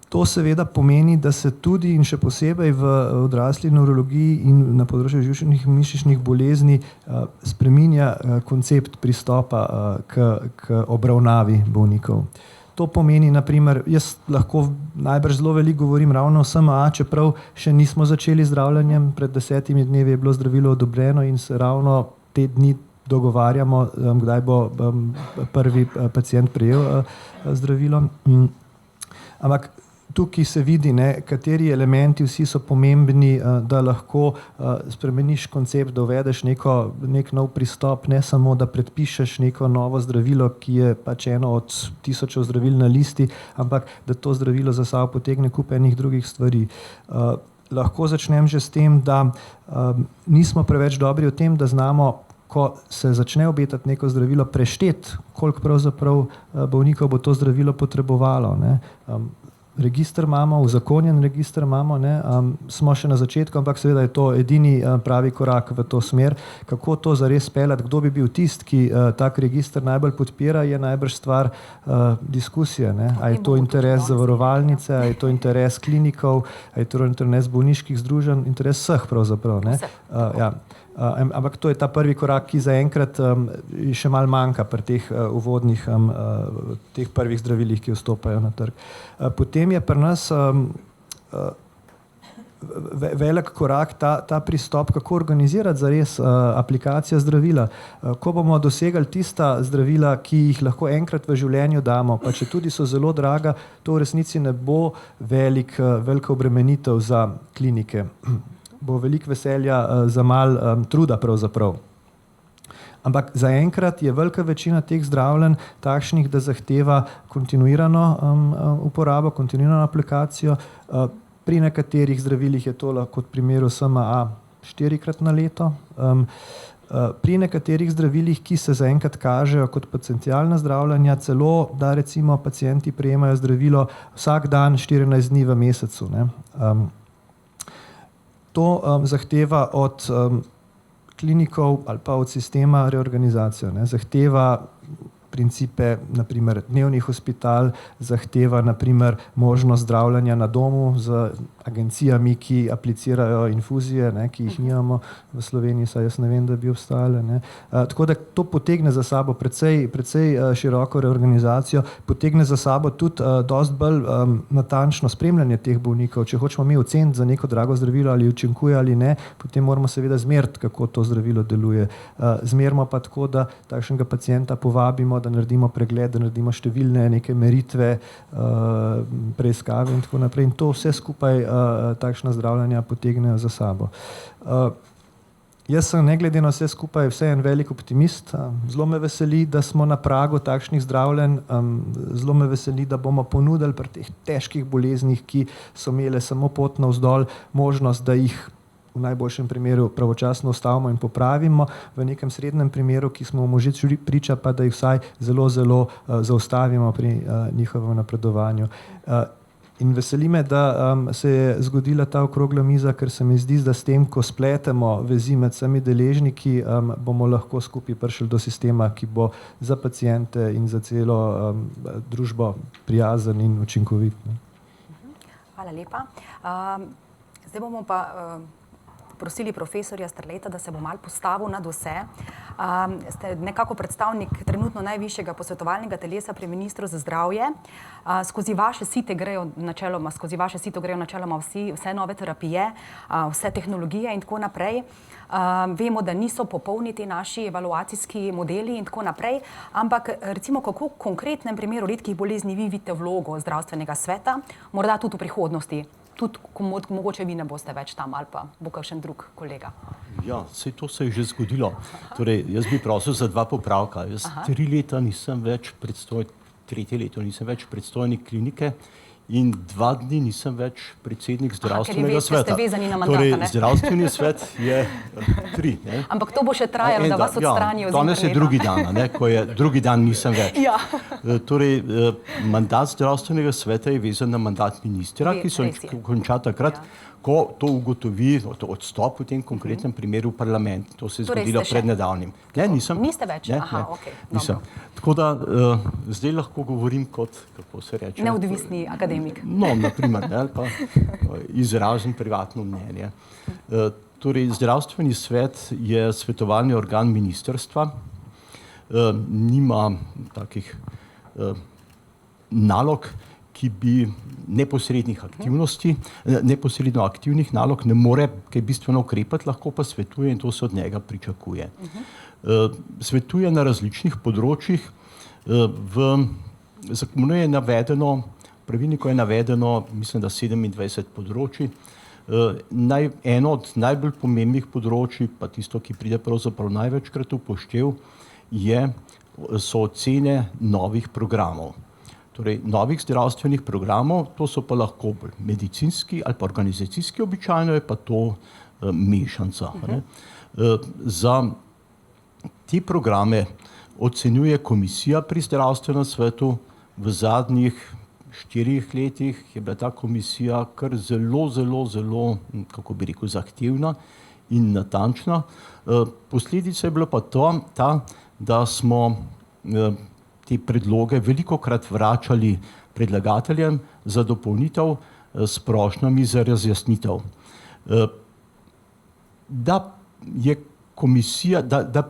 To seveda pomeni, da se tudi in še posebej v odrasli nevrologiji in na področju živčnih mišičnih bolezni spreminja koncept pristopa k obravnavi bolnikov. To pomeni, naprimer, jaz lahko najbrž zelo veliko govorim ravno o SMA, čeprav še nismo začeli z zdravljenjem, pred 10 dnevi je bilo zdravilo odobreno in se ravno te dni dogovarjamo, kdaj bo prvi pacient prejel zdravilo. Ampak tukaj se vidi, ne, kateri elementi vsi so pomembni, da lahko spremeniš koncept, da uvedeš nek nov pristop, ne samo, da predpišeš neko novo zdravilo, ki je pač eno od tisočev zdravil na listi, ampak da to zdravilo za sabo potegne kup enih drugih stvari. Lahko začnem že s tem, da nismo preveč dobri v tem, da znamo, ko se začne obetati neko zdravilo, prešteti, koliko pravzaprav bolnikov bo to zdravilo potrebovalo. Ne. Register imamo, uzakonjen register imamo, ne, smo še na začetku, ampak seveda je to edini pravi korak v to smer. Kako to zares peljati, kdo bi bil tist, ki tak register najbolj podpira, je najbrž stvar diskusije. Ne. A je to interes zavarovalnice, a je to interes klinikov, a je to interes bolniških združenj, interes vseh pravzaprav. Ne. Ja. Ampak to je ta prvi korak, ki zaenkrat še malo manjka pri teh uvodnih, teh prvih zdravilih, ki vstopajo na trg. Potem je pri nas velik korak ta pristop, kako organizirati zares aplikacijo zdravila. Ko bomo dosegali tista zdravila, ki jih lahko enkrat v življenju damo, pa če tudi so zelo draga, to v resnici ne bo velika obremenitev za klinike. Bo veliko veselja za malo truda pravzaprav. Ampak zaenkrat je velika večina teh zdravljenj takšnih, da zahteva kontinuirano uporabo, kontinuirano aplikacijo. Pri nekaterih zdravilih je to lahko kot primeru SMA 4-krat na leto. Pri nekaterih zdravilih, ki se zaenkrat kažejo kot potencialna zdravljenja, celo da recimo pacienti prejemajo zdravilo vsak dan 14 dni v mesecu. Ne. To zahteva od klinikov ali pa od sistema reorganizacijo. Ne. Zahteva principe, naprimer dnevni hospital, zahteva naprimer možnost zdravljenja na domu z agencijami, ki aplicirajo infuzije, ne, ki jih nimamo v Sloveniji, saj jaz ne vem, da bi obstajale. Ne. Tako da to potegne za sabo precej široko reorganizacijo, potegne za sabo tudi dosti bolj natančno spremljanje teh bolnikov. Če hočemo mi oceniti za neko drago zdravilo, ali učinkuje ali ne, potem moramo seveda zmeriti, kako to zdravilo deluje. Zmerimo pa tako, da takšnega pacienta povabimo, da naredimo pregled, da naredimo številne neke meritve, preiskave in tako naprej. In to vse skupaj takšna zdravljenja potegnejo za sabo. Jaz sem ne glede na vse skupaj vseeno velik optimist. Zelo me veseli, da smo na pragu takšnih zdravljenj. Zelo me veseli, da bomo ponudili pri teh težkih boleznih, ki so imele samo pot navzdol, možnost, da jih v najboljšem primeru pravočasno ustavimo in popravimo, v nekem srednjem primeru, ki smo mu že priča, pa da jih vsaj zelo zaustavimo pri njihovem napredovanju. In veseli me, da se je zgodila ta okrogla miza, ker se mi zdi, da s tem, ko spletemo vezi med vsemi deležniki, bomo lahko skupaj prišli do sistema, ki bo za paciente in za celo družbo prijazen in učinkovit. Hvala lepa. Zdaj bomo pa prosili profesorja Strleta, da se bo malo postavil nad vse. Ste nekako predstavnik trenutno najvišjega posvetovalnega telesa pri ministru za zdravje. Skozi vaše sito grejo načeloma vse nove terapije, vse tehnologije in tako naprej. Vemo, da niso popolni ti naši evaluacijski modeli in tako naprej, ampak recimo kako v konkretnem primeru redkih bolezni vi vidite vlogo zdravstvenega sveta, morda tudi v prihodnosti. Tudi mogoče vi ne boste več tam ali pa bo kakšen drug kolega. Ja, saj to se je že zgodilo. Torej, jaz bi prosil za 2 popravka. Jaz 3 leta nisem več tretje leto nisem več predstojnik klinike in 2 dni nisem več predsednik zdravstvenega sveta. Ker ste vezani na mandat, torej, zdravstveni svet je 3. Ne? Ampak to bo še trajalo, da vas odstranijo z interneta. Danes je drugi dan, ne? Ko je drugi dan nisem več. Ja. Torej, mandat zdravstvenega sveta je vezan na mandat ministra, ki se konča takrat, ko to ugotovi, odstop v tem konkretnem primeru v parlament. To se je zgodilo pred nedavnim. Ne, nisem. Niste več? Aha, ok. Nisem. Tako da zdaj lahko govorim kot, kako se reče? Neodvisni akademik. No, naprimer, ali pa izražen privatno mnenje. Torej, zdravstveni svet je svetovalni organ ministrstva, nima takih nalog, ki bi neposredno aktivnih nalog ne more kaj bistveno ukrepati, lahko pa svetuje in to se od njega pričakuje. Svetuje na različnih področjih. V zakonu je navedeno, pravilniku je navedeno, mislim, da 27 področij. Eno od najbolj pomembnih področij, pa tisto, ki pride pravzaprav največkrat v poštev, so ocene novih programov. Torej, novih zdravstvenih programov, to so pa lahko medicinski ali pa organizacijski, običajno je pa to mešanca. Za te programe ocenjuje komisija pri zdravstvenem svetu. V zadnjih 4 letih je bila ta komisija kar zelo, kako bi rekel, zahtevna in natančna. Posledica je bila pa ta, da smo te predloge velikokrat vračali predlagateljem za dopolnitev s prošnjami za razjasnitev. Da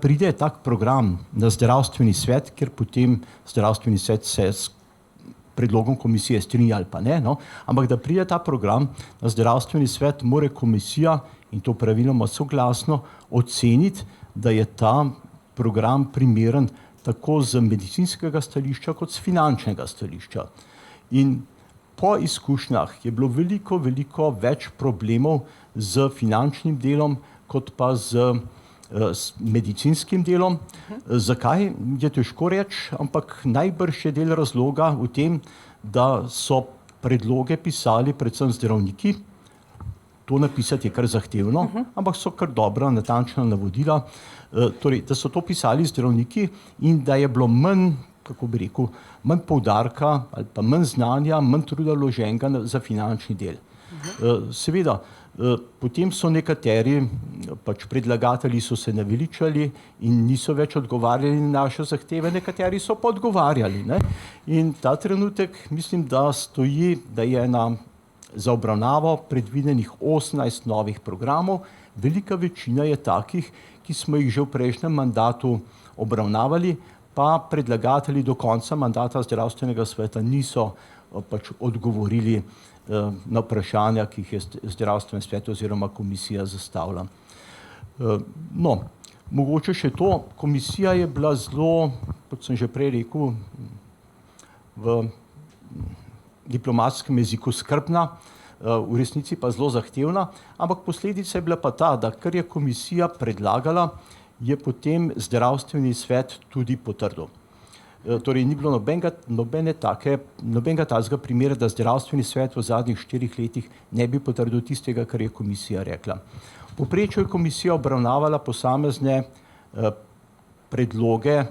pride tak program na zdravstveni svet, ker potem zdravstveni svet se s predlogom komisije strinja ali pa ne, ampak da pride ta program na zdravstveni svet, mora komisija, in to praviloma soglasno, oceniti, da je ta program primeren tako z medicinskega stališča kot z finančnega stališča. In po izkušnjah je bilo veliko več problemov z finančnim delom, kot pa z medicinskim delom. Zakaj, je težko reči, ampak najbrž je del razloga v tem, da so predloge pisali predvsem zdravniki. To napisati je kar zahtevno, ampak so kar dobra, natančna navodila. Torej, da so to pisali zdravniki in da je bilo manj, kako bi rekel, manj poudarka ali pa manj znanja, manj truda vloženega za finančni del. Seveda, potem so nekateri, predlagatelji so se naveličali in niso več odgovarjali na naše zahteve, nekateri so pa odgovarjali. In ta trenutek mislim, da stoji, da je za obravnavo predvidenih 18 novih programov, velika večina je takih, ki smo jih že v prejšnjem mandatu obravnavali, pa predlagatelji do konca mandata zdravstvenega sveta niso odgovorili na vprašanja, ki jih je zdravstveni svet oziroma komisija zastavila. No, mogoče še to, komisija je bila zelo, kot sem že prej rekel, v diplomatskem jeziku skrbna, v resnici pa zelo zahtevna, ampak posledica je bila pa ta, da kar je komisija predlagala, je potem zdravstveni svet tudi potrdil. Torej, ni bilo nobenega takega primera, da zdravstveni svet v zadnjih 4 letih ne bi potrdil tistega, kar je komisija rekla. V povprečju je komisija obravnavala posamezne predloge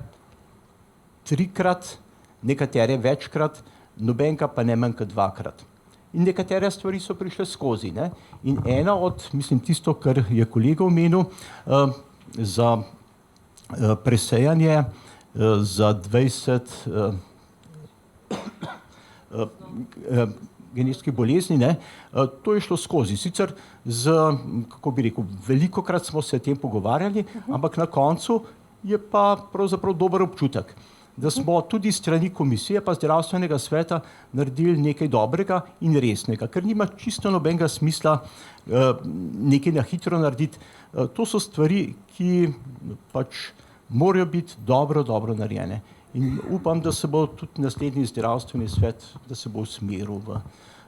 3-krat, nekatere večkrat, nobenega pa ne manj kot 2-krat. in nekatere stvari so prišle skozi. Ne? In ena od, mislim, tisto, kar je kolega omenil, za presejanje za 20 genetskih bolezni, ne, to je šlo skozi. Sicer kako bi rekel, velikokrat smo se o tem pogovarjali, ampak na koncu je pa pravzaprav dober občutek, da smo tudi strani komisije pa zdravstvenega sveta naredili nekaj dobrega in resnega, ker nima čisto nobenega smisla nekaj na hitro narediti. To so stvari, ki pač morajo biti dobro narejene. In upam, da se bo tudi naslednji zdravstveni svet, da se bo usmeril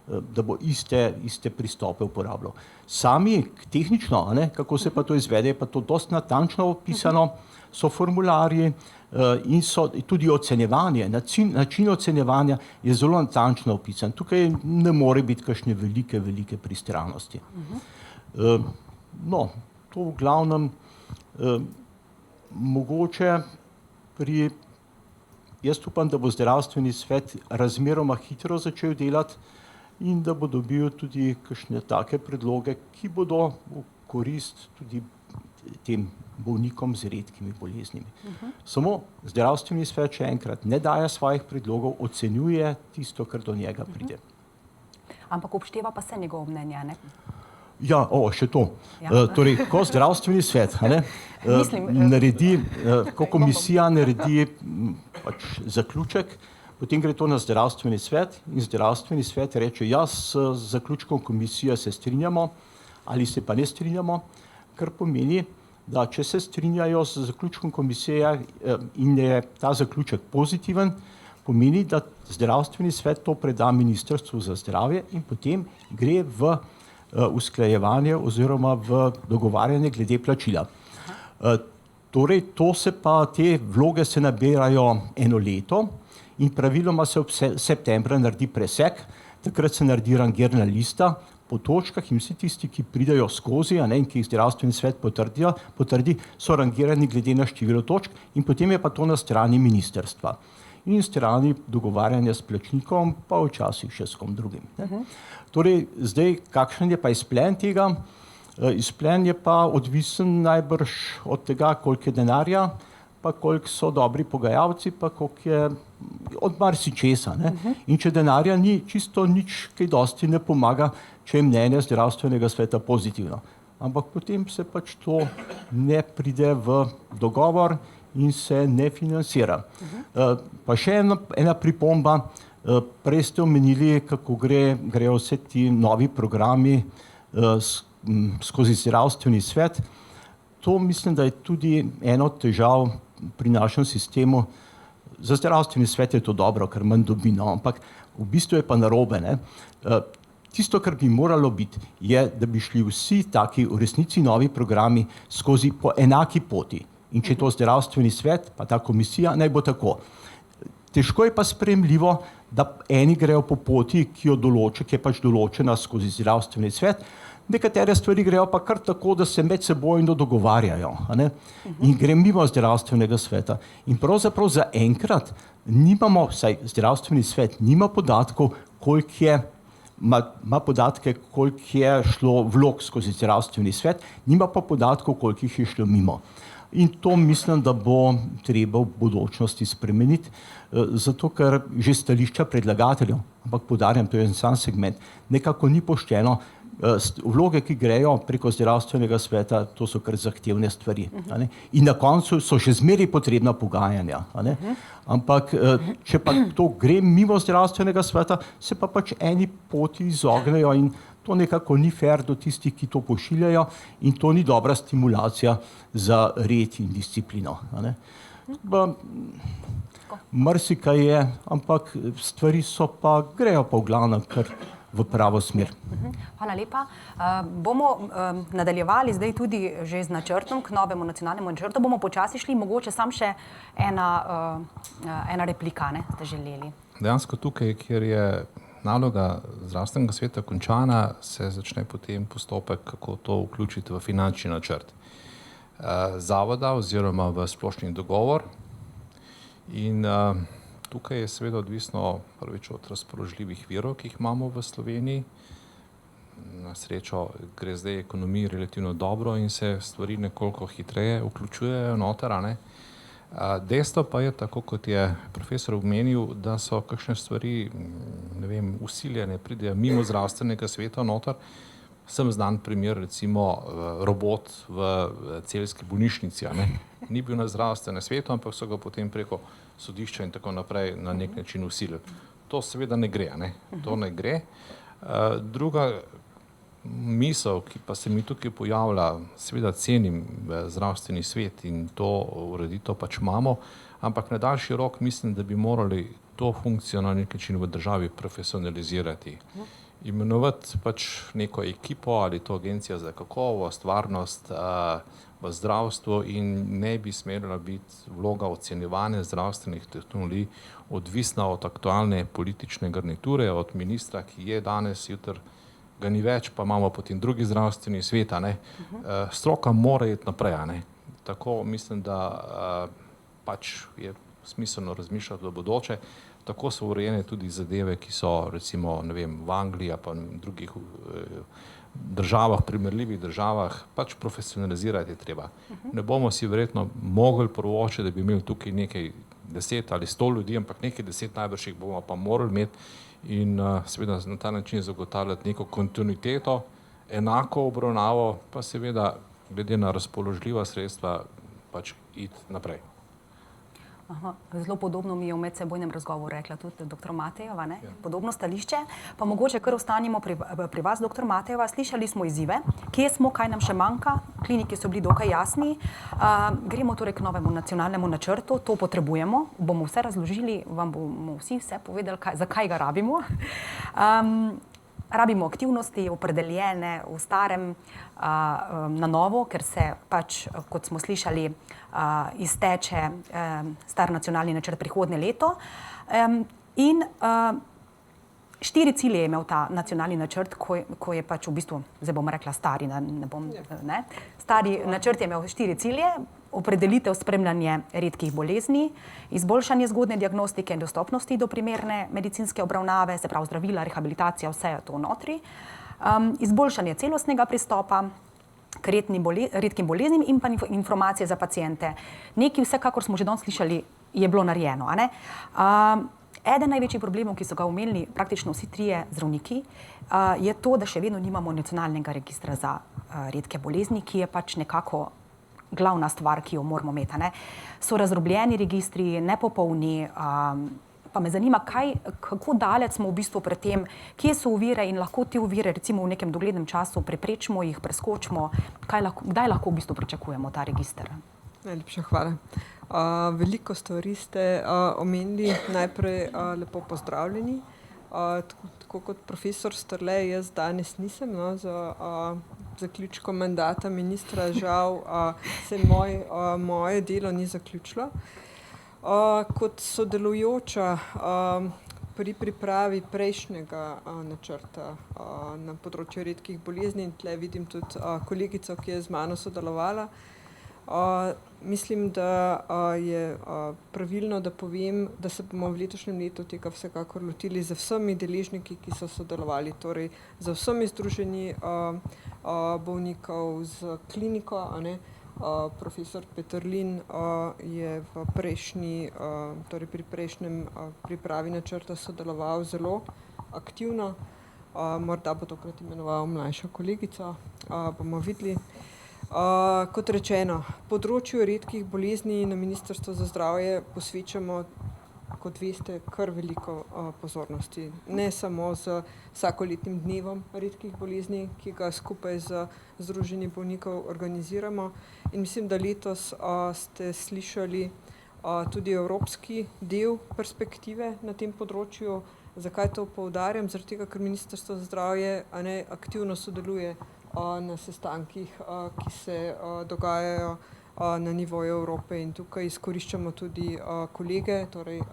da bo iste pristope uporabljal. Sami tehnično, kako se pa to izvede, je pa to dosti natančno opisano, so formularji in so tudi ocenjevanje, način ocenjevanja je zelo natančno opisan. Tukaj ne more biti kakšne velike pristranosti. No, to v glavnem mogoče jaz upam, da bo zdravstveni svet razmeroma hitro začel delati in da bo dobil tudi kakšne take predloge, ki bodo v korist tudi tem bolnikom z redkimi boleznimi. Samo zdravstveni svet še enkrat ne daje svojih predlogov, ocenjuje tisto, kar do njega pride. Ampak upošteva pa se njegovo mnenje, ne? Ja, še to. Torej, ko zdravstveni svet naredi, ko komisija naredi pač zaključek, potem gre to na zdravstveni svet in zdravstveni svet reče, s zaključkom komisije se strinjamo ali se pa ne strinjamo, kar pomeni, da če se strinjajo z zaključkom komisije in je ta zaključek pozitiven, pomeni, da zdravstveni svet to preda Ministrstvu za zdravje in potem gre v usklajevanje oziroma v dogovarjanje glede plačila. Torej, te vloge se nabirajo eno leto in praviloma se ob septembra naredi presek, takrat se naredi rangirna lista po točkah in vsi tisti, ki pridejo skozi in ki jih zdravstveni svet potrdi, so rangirani glede na število točk in potem je pa to na strani ministrstva. In strani dogovarjanja s plačnikom, pa včasih še s kom drugim. Torej, zdaj, kakšen je pa izplen tega? Izplen je pa odvisen najbrž od tega, koliko je denarja, pa koliko so dobri pogajalci, pa koliko je od marsičesa. In če denarja ni, čisto nič kaj dosti ne pomaga, če je mnenje zdravstvenega sveta pozitivno. Ampak potem se pač to ne pride v dogovor in se ne financira. Pa še ena pripomba, prej ste omenili, kako grejo vse ti novi programi skozi zdravstveni svet. To mislim, da je tudi eno od težav pri našem sistemu. Za zdravstveni svet je to dobro, ker manj dobi, ampak v bistvu je pa narobe. Tisto, kar bi moralo biti, je, da bi šli vsi taki v resnici novi programi skozi po enaki poti. In če je to zdravstveni svet, pa ta komisija, naj bo tako. Težko je pa sprejemljivo, da eni grejo po poti, ki je pač določena skozi zdravstveni svet, nekatere stvari grejo pa kar tako, da se med sebojno dogovarjajo in gre mimo zdravstvenega sveta. In pravzaprav za enkrat nimamo, vsaj zdravstveni svet nima podatkov, ima podatke, koliko je šlo vlog skozi zdravstveni svet, nima pa podatkov, koliko jih je šlo mimo. In to mislim, da bo treba v bodočnosti spremeniti, zato ker že stališča predlagateljev, ampak poudarjam, to je en sam segment, nekako ni pošteno. Vloge, ki grejo preko zdravstvenega sveta, to so kar zahtevne stvari. In na koncu so še zmeraj potrebna pogajanja. Ampak če pa to gre mimo zdravstvenega sveta, se pa pač eni poti izognejo in to nekako ni fair do tistih, ki to pošiljajo in to ni dobra stimulacija za red in disciplino. Marsikaj je, ampak stvari grejo pa v glavnem kar v pravo smer. Hvala lepa. Bomo nadaljevali zdaj tudi že z načrtom, k novemu nacionalnemu načrtu. Bomo počasi šli, mogoče sam še ena replika, ste želeli. Dejansko tukaj, kjer je naloga zdravstvenega sveta končana, se začne potem postopek, kako to vključiti v finančni načrt zavoda oziroma v splošni dogovor. In Tukaj je seveda odvisno prvič od razpoložljivih virov, ki jih imamo v Sloveniji. Na srečo gre zdaj ekonomiji relativno dobro in se stvari nekoliko hitreje vključujejo noter, a ne. Dejstvo pa je, tako kot je profesor omenil, da so kakšne stvari, ne vem, usiljene, pridejo mimo zdravstvenega sveta noter. Sem znan primer, recimo robot v celjski bolnišnici, a ne. Ni bil na zdravstvenem svetu, ampak so ga potem preko sodišča in tako naprej na nek način usilili. To seveda ne gre, a ne. To ne gre. Druga misel, ki pa se mi tukaj pojavlja, seveda cenim zdravstveni svet in to ureditev pač imamo, ampak na daljši rok mislim, da bi morali to funkcijo na nek način v državi profesionalizirati. Imenovati pač neko ekipo ali to agencija za kakovost, varnost v zdravstvu in ne bi smela biti vloga ocenjevanja zdravstvenih tehnologij odvisna od aktualne politične garniture, od ministra, ki je danes, jutri ga ni več, pa imamo potem drugi zdravstveni svet, a ne. Stroka mora iti naprej, a ne. Tako mislim, da pač je smiselno razmišljati v bodoče. Tako so urejene tudi zadeve, ki so recimo, ne vem, v Angliji pa v drugih državah, primerljivih državah, pač profesionalizirati je treba. Ne bomo si verjetno mogli privoščiti, da bi imeli tukaj nekaj 10 ali 100 ljudi, ampak nekaj 10 najbrž jih bomo pa morali imeti in seveda na ta način zagotavljati neko kontinuiteto, enako obravnavo, pa seveda glede na razpoložljiva sredstva pač iti naprej. Zelo podobno mi je v medsebojnem razgovoru rekla tudi dr. Matejeva, ne? Podobno stališče, pa mogoče kar ostanimo pri vas, dr. Matejeva. Slišali smo izzive, kje smo, kaj nam še manjka, kliniki so bili dokaj jasni. Gremo torej k novemu nacionalnemu načrtu, to potrebujemo, bomo vse razložili, vam bomo vsi vse povedali, zakaj ga rabimo. Rabimo aktivnosti opredeljene v starem na novo, ker se pač, kot smo slišali, izteče star nacionalni načrt prihodnje leto. In 4 cilje je imel ta nacionalni načrt, ko je pač v bistvu, zdaj bom rekla stari, stari načrt je imel 4 cilje. Opredelitev, spremljanje redkih bolezni, izboljšanje zgodnje diagnostike in dostopnosti do primerne medicinske obravnave, se pravi zdravila, rehabilitacija, vse je to notri. Izboljšanje celostnega pristopa k redkim boleznim in pa informacije za paciente. Nekaj vsekakor smo že danes slišali, je bilo narejeno, a ne? Eden največjih problemov, ki so ga omenili praktično vsi trije zdravniki, je to, da še vedno nimamo nacionalnega registra za redke bolezni, ki je pač nekako glavna stvar, ki jo moramo imeti, ne. So razdrobljeni registri, nepopolni, pa me zanima, kako daleč smo v bistvu pred tem, kje so ovire in lahko te ovire recimo v nekem doglednem času preprečimo, jih preskočimo, kdaj lahko v bistvu pričakujemo ta register? Najlepša hvala. Veliko stvari ste omenili, najprej lepo pozdravljeni. Tako kot profesor Strle, jaz danes nisem za zaključkom mandata ministra, žal se moje delo ni zaključilo. Kot sodelujoča pri pripravi prejšnjega načrta na področju redkih bolezni, in tle vidim tudi kolegico, ki je z mano sodelovala, mislim, da je pravilno, da povem, da se bomo v letošnjem letu tega vsekakor lotili z vsemi deležniki, ki so sodelovali, torej z vsemi združenji bolnikov, z kliniko, a ne. Profesor Peterlin je v torej pri prejšnjem pripravi načrta sodeloval zelo aktivno, morda bo tokrat imenoval mlajšo kolegico, bomo videli. Kot rečeno, področju redkih bolezni na Ministrstvu za zdravje posvečamo, kot veste, kar veliko pozornosti. Ne samo z vsakoletnim dnevom redkih bolezni, ki ga skupaj z Združenjem bolnikov organiziramo. In mislim, da letos ste slišali tudi evropski del perspektive na tem področju. Zakaj to poudarjam? Zaradi tega, ker Ministrstvo za zdravje aktivno sodeluje na sestankih, ki se dogajajo na nivoju Evrope, in tukaj izkoriščamo tudi kolege, torej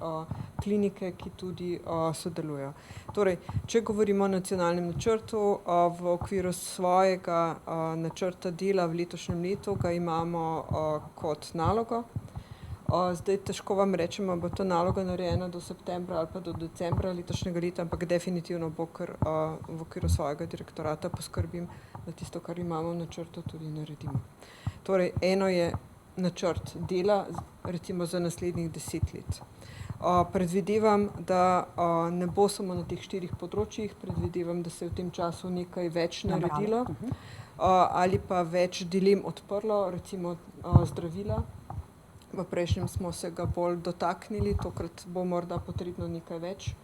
klinike, ki tudi sodelujejo. Torej, če govorimo o nacionalnem načrtu, v okviru svojega načrta dela v letošnjem letu ga imamo kot nalogo. Zdaj težko vam rečemo, bo ta naloga narejena do septembra ali pa do decembra letošnjega leta, ampak definitivno bo, ker v okviru svojega direktorata poskrbim, da tisto, kar imamo v načrtu, tudi naredimo. Torej, eno je načrt dela, recimo za naslednjih 10 let. Predvidevam, da ne bo samo na teh 4 področjih, predvidevam, da se je v tem času nekaj več naredilo, ali pa več dilem odprlo, recimo zdravila. V prejšnjem smo se ga bolj dotaknili, tokrat bo morda potrebno nekaj več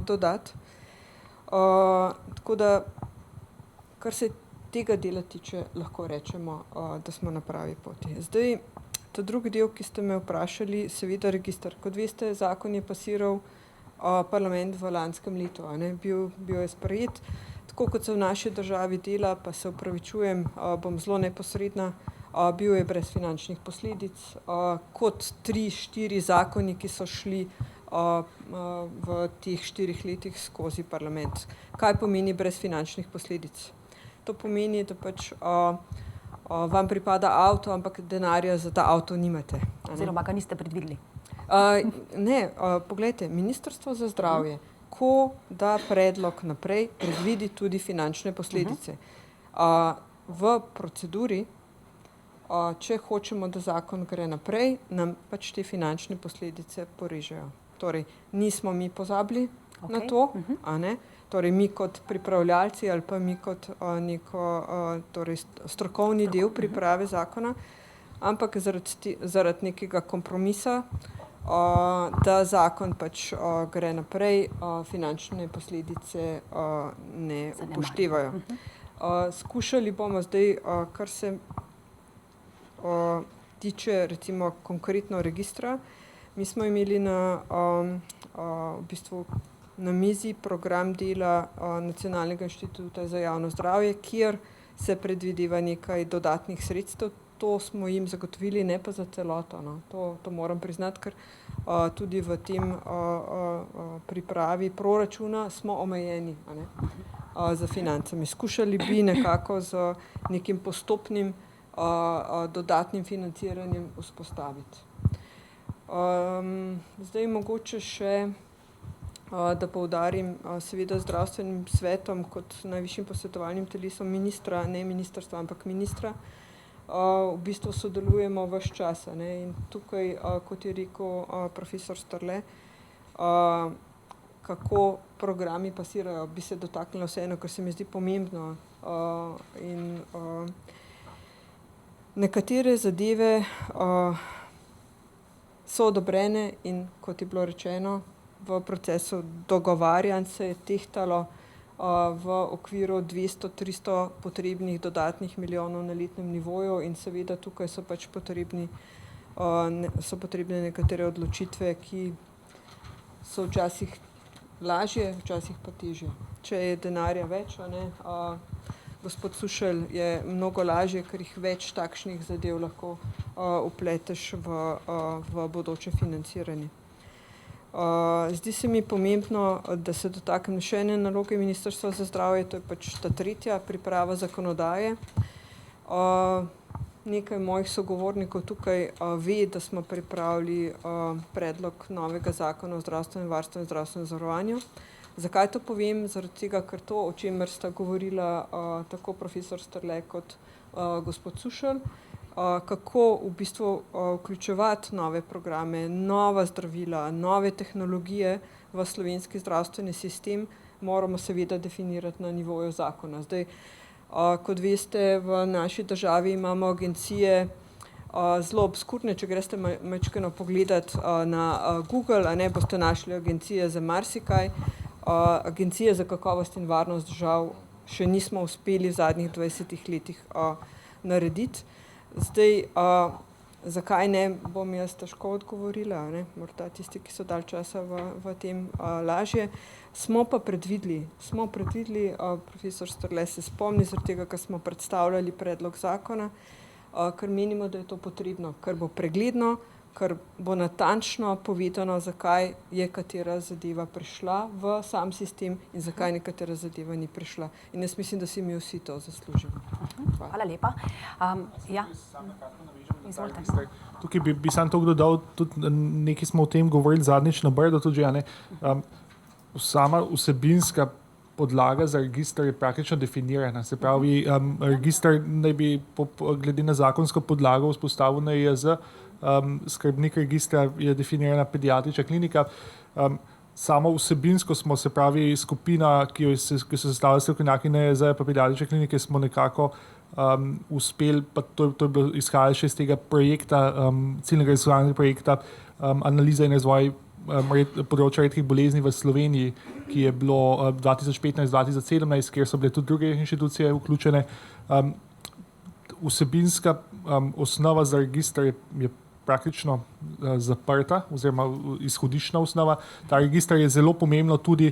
dodati. Tako da, kar se tega dela tiče, lahko rečemo, da smo na pravi poti. Zdaj, ta drugi del, ki ste me vprašali, seveda register. Kot veste, zakon je pasiral parlament v lanskem letu, a ne? Bil je sprejet. Tako kot se v naši državi dela, pa se opravičujem, bom zelo neposredna, bil je brez finančnih posledic, kot 3-4 zakoni, ki so šli v teh 4 letih skozi parlament. Kaj pomeni brez finančnih posledic? To pomeni, da pač vam pripada avto, ampak denarja za ta avto nimate. Oziroma ga niste predvideli. Ne, poglejte, Ministrstvo za zdravje, ko da predlog naprej, predvidi tudi finančne posledice. V proceduri, če hočemo, da zakon gre naprej, nam pač te finančne posledice porežejo. Torej, nismo mi pozabili na to, a ne? Torej, mi kot pripravljalci ali pa mi kot torej strokovni del priprave zakona, ampak zaradi nekega kompromisa, da zakon pač gre naprej, finančne posledice ne upoštevajo. Skušali bomo zdaj, kar se tiče recimo konkretno registra, mi smo imeli v bistvu na mizi program dela Nacionalnega inštituta za javno zdravje, kjer se predvideva nekaj dodatnih sredstev. To smo jim zagotovili, ne pa za celoto, no. To moram priznati, ker tudi v tem pripravi proračuna smo omejeni, a ne, za financami. Skušali bi nekako z nekim postopnim dodatnim financiranjem vzpostaviti. Zdaj mogoče še, da poudarim, seveda zdravstvenim svetom kot najvišjim posvetovalnim telesom ministra, ne ministrstva, ampak ministra, v bistvu sodelujemo ves čas, a ne, in tukaj, kot je rekel profesor Strle, kako programi pasirajo, bi se dotaknila vseeno, ker se mi zdi pomembno, in nekatere zadeve so odobrene in, kot je bilo rečeno, v procesu dogovarjanj se je tehtalo v okviru 200-300 potrebnih dodatnih milijonov na letnem nivoju in seveda tukaj so pač potrebne nekatere odločitve, ki so včasih lažje, včasih pa težje. Če je denarja več, a ne, gospod Sušelj, je mnogo lažje, ker jih več takšnih zadev lahko vpleteš v bodoče financiranje. Zdi se mi pomembno, da se dotaknem še ene naloge Ministrstva za zdravje, to je pač ta tretja, priprava zakonodaje. Nekaj mojih sogovornikov tukaj ve, da smo pripravili predlog novega zakona o zdravstvenem varstvu in zdravstvenem zavarovanju. Zakaj to povem? Zaradi tega, ker to, o čemer sta govorila tako profesor Strle kot gospod Sušelj, kako v bistvu vključevati nove programe, nova zdravila, nove tehnologije v slovenski zdravstveni sistem, moramo seveda definirati na nivoju zakona. Zdaj, kot veste, v naši državi imamo agencije zelo obskurne, če greste majčkeno pogledat na Google, a ne, boste našli agencije za marsikaj. Agencije za kakovost in varnost žal še nismo uspeli v zadnjih 20 letih narediti. Zdaj, zakaj ne, bom jaz težko odgovorila, ne, morda tisti, ki so dalj časa v tem lažje. Smo pa predvideli, profesor Strle se spomni, zaradi tega, ker smo predstavljali predlog zakona, ker menimo, da je to potrebno, ker bo pregledno, ker bo natančno povedano, zakaj je katera zadeva prišla v sam sistem in zakaj nekatera zadeva ni prišla. In jaz mislim, da si mi vsi to zaslužimo. Hvala lepa. Ja. Izvolite. Tukaj bi sam to dodal, tudi nekaj smo o tem govorili zadnjič na Brdu, tudi že, sama vsebinska podlaga za register je praktično definirana. Se pravi, register naj bi glede na zakonsko podlago vzpostavil na NIJZ, skrbnik registra je definirana pediatrična klinika. Samo vsebinsko smo, se pravi, skupina, ki so sestavljali strokovnjaki NIJZ pa pediatrične klinike, smo nekako uspeli, pa to je bilo izhajalo še iz tega projekta, ciljnega raziskovalnega projekta, analiza in razvoj področja redkih bolezni v Sloveniji, ki je bilo 2015-2017, kjer so bile tudi druge inštitucije vključene. Vsebinska osnova za register je praktično zaprta, oziroma izhodiščna osnova. Ta register je zelo pomembno tudi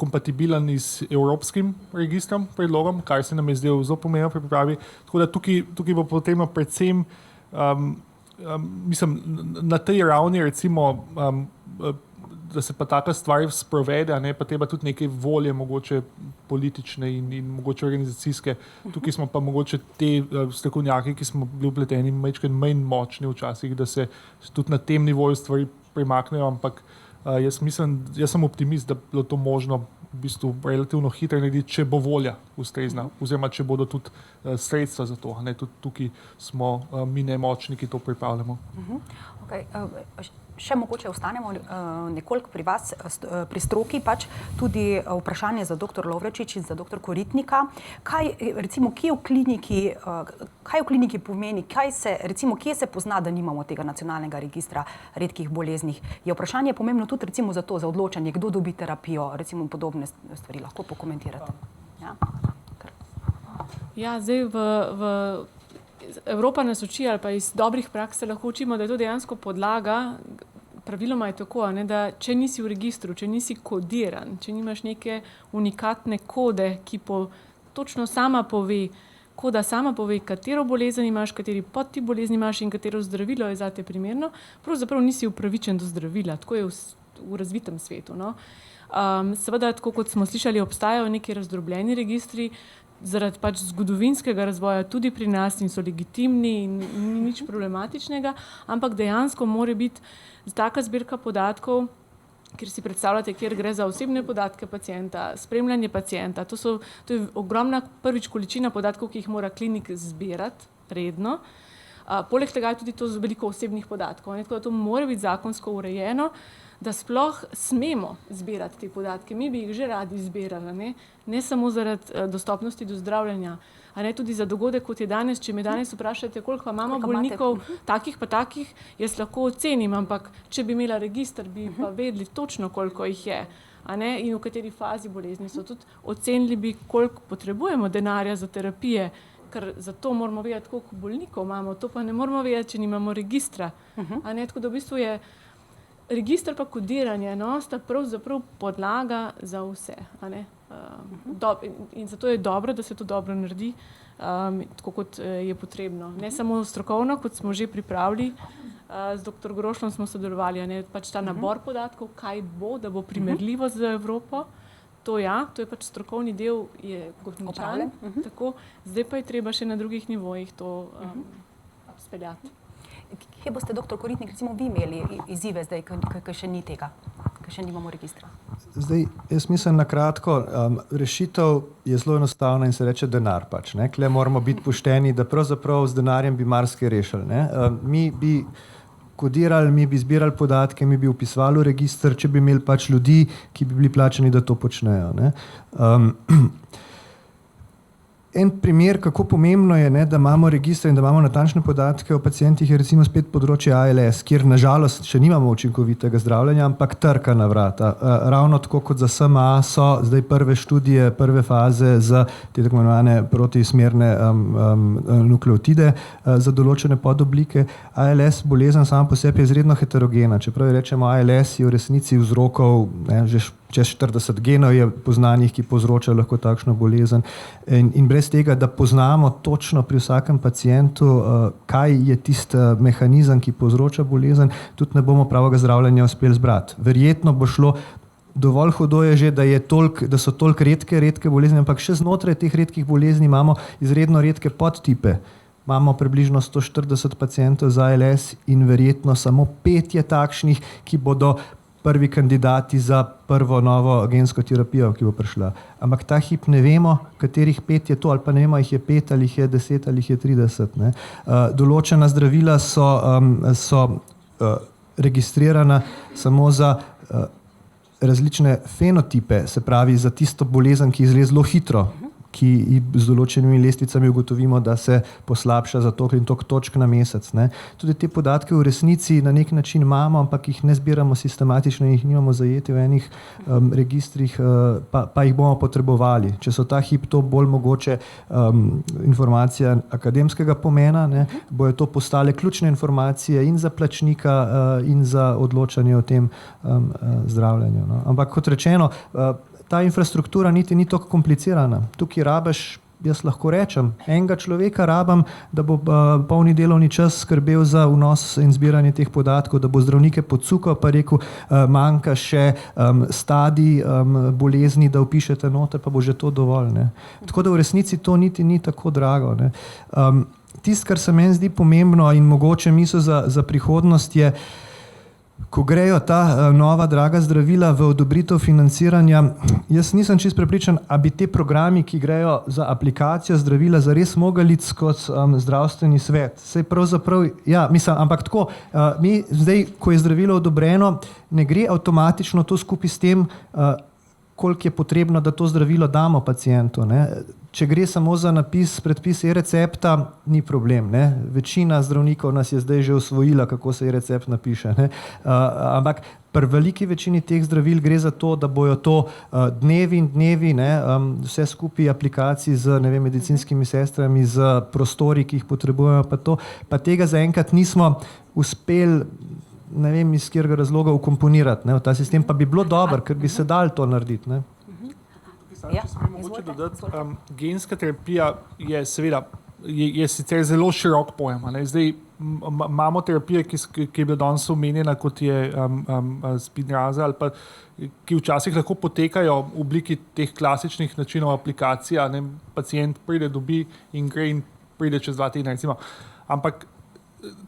kompatibilen z evropskim registrom, predlogom, kar se nam je zdelo zelo pomembno pri pripravi. Tako da tukaj bo potrebno predvsem mislim, na tej ravni recimo, da se pa taka stvar sprovede, pa treba tudi neke volje, mogoče politične in mogoče organizacijske. Tukaj smo pa mogoče te strokovnjaki, ki smo bili vpleteni, manj močni včasih, da se tudi na tem nivoju stvari premaknejo, ampak jaz sem optimist, da bi bilo to možno v bistvu relativno hitro narediti, če bo volja ustrezna, oziroma če bodo tudi sredstva za to. Tudi tukaj smo mi nemočni, ki to pripravljamo. Okay. Še mogoče ostanemo nekoliko pri vas, pri stroki, pač tudi vprašanje za dr. Lovrečič in za dr. Koritnika. Kaj v kliniki pomeni, kje se pozna, da nimamo tega nacionalnega registra redkih bolezni? Je vprašanje pomembno tudi recimo za to, za odločanje, kdo dobi terapijo, recimo podobne stvari, lahko pokomentirate. Ja, zdaj Evropa nas uči, ali pa iz dobrih praks se lahko učimo, da je to dejansko podlaga. Praviloma je tako, da če nisi v registru, če nisi kodiran, če nimaš neke unikatne kode, ki točno sama pove, koda sama pove, katero bolezen imaš, kateri podtip bolezni imaš in katero zdravilo je zate primerno, pravzaprav nisi upravičen do zdravila. Tako je v razvitem svetu. Seveda, tako kot smo slišali, obstajajo neki razdrobljeni registri, zaradi pač zgodovinskega razvoja tudi pri nas in so legitimni in ni nič problematičnega, ampak dejansko mora biti taka zbirka podatkov, kjer si predstavljate, kjer gre za osebne podatke pacienta, spremljanje pacienta. To je ogromna prvič količina podatkov, ki jih mora klinik zbirati redno. Poleg tega je tudi to veliko osebnih podatkov. Tako da to mora biti zakonsko urejeno, da sploh smemo zbirati te podatke. Mi bi jih že radi zbirali, ne samo zaradi dostopnosti do zdravljenja, a ne tudi za dogodek, kot je danes. Če me danes vprašate, koliko imamo bolnikov, takih pa takih, jaz lahko ocenim, ampak če bi imela register, bi pa vedeli točno, koliko jih je, in v kateri fazi bolezni so. Tudi ocenili bi, koliko potrebujemo denarja za terapije, ker zato moramo vedeti, koliko bolnikov imamo, to pa ne moramo vedeti, če nimamo registra. Tako da v bistvu je register pa kodiranje, sta pravzaprav podlaga za vse. In zato je dobro, da se to dobro naredi, tako kot je potrebno. Ne samo strokovno, kot smo že pripravili, z dr. Grošlom smo sodelovali, pač ta nabor podatkov, kaj bo, da bo primerljivo z Evropo. To je pač strokovni del, je končan. Zdaj pa je treba še na drugih nivojih to speljati. Kje boste, dr. Koritnik, recimo vi imeli izzive zdaj, ko še ni tega, ko še nimamo registra? Zdaj, jaz mislim na kratko, rešitev je zelo enostavna in se reče denar pač. Kle moramo biti pošteni, da pravzaprav z denarjem bi marsikaj rešili. Mi bi kodirali, mi bi zbirali podatke, mi bi vpisovali v register, če bi imeli pač ljudi, ki bi bili plačani, da to počnejo. En primer, kako pomembno je, da imamo registre in da imamo natančne podatke o pacientih, je recimo spet področje ALS, kjer nažalost še nimamo učinkovitega zdravljenja, ampak trka na vrata. Ravno tako kot za SMA so zdaj prve študije, prve faze za te tako imenovane protismerne nukleotide za določene podoblike. ALS bolezen sama po sebi je izredno heterogena. Čeprav rečemo ALS je v resnici vzrokov že čez 40 genov je poznanih, ki povzročajo lahko takšno bolezen. In brez tega, da poznamo točno pri vsakem pacientu, kaj je tisti mehanizem, ki povzroča bolezen, tudi ne bomo pravega zdravljenja uspeli zbrati. Verjetno bo šlo, dovolj hudo je že, da so toliko redke bolezni, ampak še znotraj teh redkih bolezni imamo izredno redke podtipe. Imamo približno 140 pacientov za ALS in verjetno samo 5 je takšnih, ki bodo prvi kandidati za prvo novo gensko terapijo, ki bo prišla. Ampak ta hip ne vemo, katerih 5 je to, ali pa ne vemo, jih je 5, ali jih je 10, ali jih je 30. Ne. Določena zdravila so registrirana samo za različne fenotipe, se pravi za tisto bolezen, ki izgleda zelo hitro, ki z določenimi lestvicami ugotovimo, da se poslabša za toliko in toliko točk na mesec. Ne. Tudi te podatke v resnici na nek način imamo, ampak jih ne zbiramo sistematično in jih nimamo zajeti v enih registrih, pa jih bomo potrebovali. Če so ta hip to bolj mogoče informacija akademskega pomena, ne, bojo to postale ključne informacije in za plačnika in za odločanje o tem zdravljenju. No. Ampak kot rečeno, ta infrastruktura niti ni tako komplicirana. Tukaj rabiš, jaz lahko rečem, enega človeka rabim, da bo polni delovni čas skrbel za vnos in zbiranje teh podatkov, da bo zdravnike podsukal pa rekel, manjka še stadij bolezni, da vpišete noter, pa bo že to dovolj. Ne. Tako da v resnici to niti ni tako drago. Ne. Tisto, kar se meni zdi pomembno in mogoče misel za prihodnost je, ko grejo ta nova draga zdravila v odobritev financiranja, jaz nisem čisto prepričan, a bi te programi, ki grejo za aplikacijo zdravila, zares mogli iti kot zdravstveni svet. Sej pravzaprav, ja, mislim, ampak tako, mi zdaj, ko je zdravilo odobreno, ne gre avtomatično to skupaj s tem, koliko je potrebno, da to zdravilo damo pacientu. Ne. Če gre samo za predpis e-recepta, ni problem. Ne. Večina zdravnikov nas je zdaj že osvojila, kako se e-recept napiše. Ne. Ampak pri veliki večini teh zdravil gre za to, da bojo to dnevi in dnevi, ne, vse skupaj aplikacij z medicinskimi sestrami, z prostori, ki jih potrebujemo, pa tega zaenkrat nismo uspeli, ne vem iz katerega razloga, ukomponirati, ne, v ta sistem, pa bi bilo dobro, ker bi se dalo to narediti. Ne. Če smem mogoče dodati, genska terapija je seveda je sicer zelo širok pojem. Zdaj imamo terapije, ki je bila danes omenjena, kot je Spinraza, ali pa ki včasih lahko potekajo v obliki teh klasičnih načinov aplikacija. Pacient pride, dobi in gre in pride čez 2 tedna. Ampak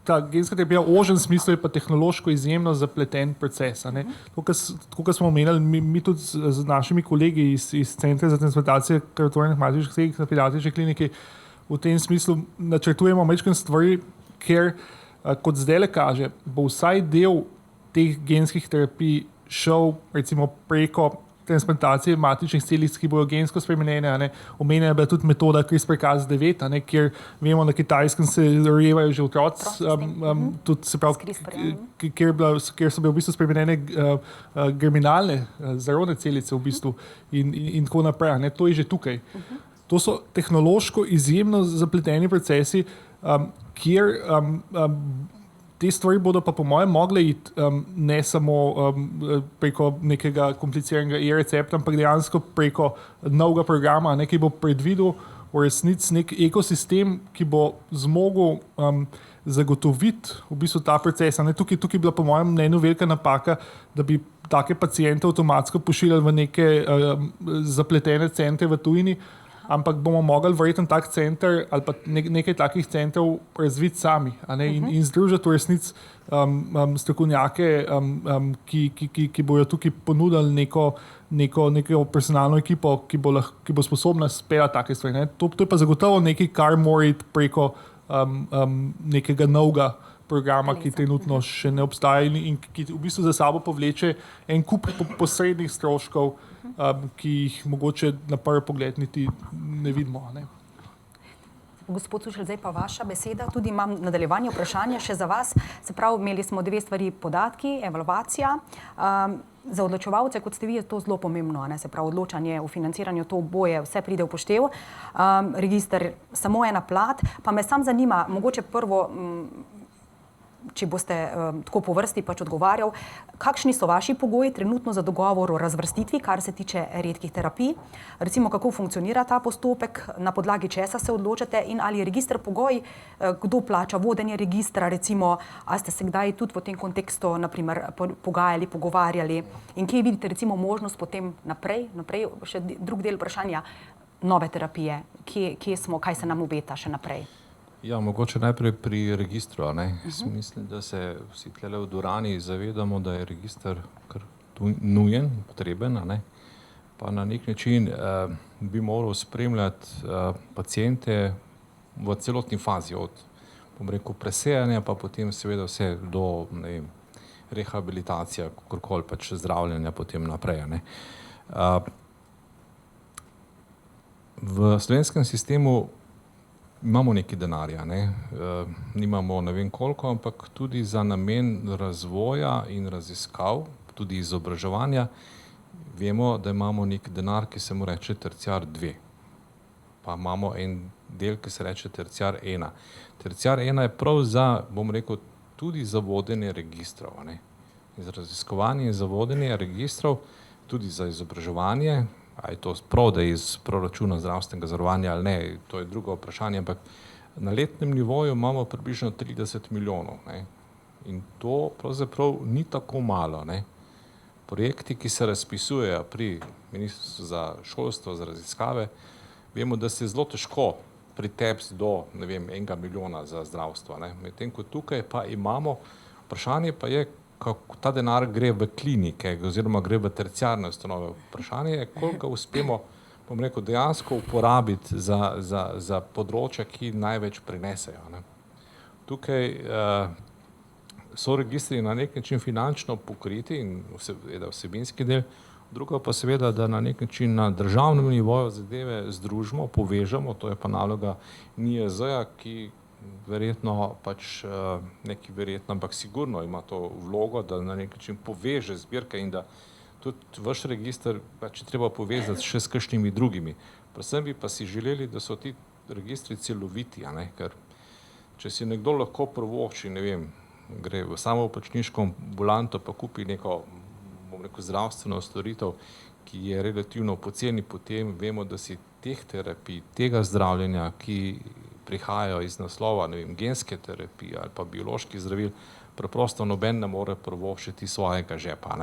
ta genska terapija v ožjem smislu je pa tehnološko izjemno zapleten proces. Tako kot smo omenili, mi tudi z našimi kolegi iz Centra za transplantacijo krvotvornih matičnih celic na Pediatrični kliniki v tem smislu načrtujemo majčkeno stvari, ker kot zdaj le kaže, bo vsaj del teh genskih terapij šel recimo preko transplantacije matičnih celic, ki bojo gensko spremenjene. Omenjena je bila tudi metoda CRISPR-Cas9, kjer vemo, na Kitajskem se rojevajo že otroci, tudi se pravi, kjer so bile v bistvu spremenjene germinalne zarodne celice v bistvu in tako naprej. To je že tukaj. To so tehnološko izjemno zapleteni procesi, kjer te stvari bodo pa po mojem mogle iti ne samo preko nekega kompliciranega e-recepta, ampak dejansko preko novega programa, ki bo predvidel v resnici nek ekosistem, ki bo zmogel zagotoviti v bistvu ta proces. Tukaj je bila po mojem mnenju velika napaka, da bi take paciente avtomatsko pošiljali v neke zapletene centre v tujini, ampak bomo mogli verjetno tak center ali pa nekaj takih centrov razviti sami in združiti v resnici strokovnjake, ki bojo tukaj ponudili neko personalno ekipo, ki bo sposobna speljati take stvari. To je pa zagotovo nekaj, kar mora iti preko nekega novega programa, ki trenutno še ne obstaja in ki v bistvu za sabo povleče en kup posrednih stroškov, ki jih mogoče na prvi pogled niti ne vidimo. Gospod Sušelj, zdaj pa vaša beseda. Tudi imam nadaljevanje vprašanja še za vas. Se pravi, imeli smo 2 stvari, podatki, evalvacija. Za odločevalce, kot ste vi, je to zelo pomembno. Se pravi, odločanje o financiranju, to oboje, vse pride v poštev. Register, samo ena plat. Pa me sam zanima, mogoče prvo, če boste tako po vrsti pač odgovarjal, kakšni so vaši pogoji trenutno za dogovor o razvrstitvi, kar se tiče redkih terapij? Recimo, kako funkcionira ta postopek, na podlagi česa se odločate in ali je register pogoj, kdo plača vodenje registra, recimo, a ste se kdaj tudi v tem kontekstu, naprimer, pogajali, pogovarjali in kje vidite recimo možnost potem naprej, še drug del vprašanja, nove terapije, kje smo, kaj se nam obeta še naprej? Ja, mogoče najprej pri registru. Mislim, da se vsi tule v dvorani zavedamo, da je register kar nujen, potreben, pa na nek način bi moral spremljati paciente v celotni fazi, od, bom rekel, presejanja, pa potem seveda vse do, ne vem, rehabilitacija, kakorkoli pač zdravljenja potem naprej. V slovenskem sistemu imamo nekaj denarja, nimamo ne vem koliko, ampak tudi za namen razvoja in raziskav, tudi izobraževanja, vemo, da imamo nek denar, ki se mu reče terciar 2. Pa imamo en del, ki se reče terciar 1. Terciar 1 je prav za, bom rekel, tudi za vodenje registrov. Za raziskovanje in za vodenje registrov, tudi za izobraževanje. A je to prav, da je iz proračuna zdravstvenega zavarovanja ali ne, to je drugo vprašanje, ampak na letnem nivoju imamo približno 30 milijonov. In to pravzaprav ni tako malo. Projekti, ki se razpisujejo pri Ministrstvu za šolstvo, za raziskave, vemo, da se zelo težko pritepsti do, ne vem, 1 milijona za zdravstvo. Medtem ko tukaj pa imamo, vprašanje pa je, kako ta denar gre v klinike oziroma gre v terciarne ustanove. Vprašanje je, koliko uspemo, bom rekel, dejansko uporabiti za področja, ki največ prinesejo. Tukaj so registri na nek način finančno pokriti in vsebinski del, drugo pa seveda, da na nek način na državnem nivoju zadeve združimo, povežemo, to je pa naloga NIJZ-ja, ki verjetno pač neki verjetno, ampak sigurno ima to vlogo, da na nek način poveže zbirke in da tudi vaš register pač je treba povezati še s kakšnimi drugimi. Predvsem bi pa si želeli, da so ti registri celoviti, ker če si nekdo lahko privošči, ne vem, gre v samoplačniško ambulanto pa kupi neko, bom rekel, zdravstveno storitev, ki je relativno poceni, potem vemo, da si teh terapij, tega zdravljenja, ki prihajajo iz naslova, ne vem, genske terapije ali pa bioloških zdravil, preprosto noben ne more privoščiti svojega žepa.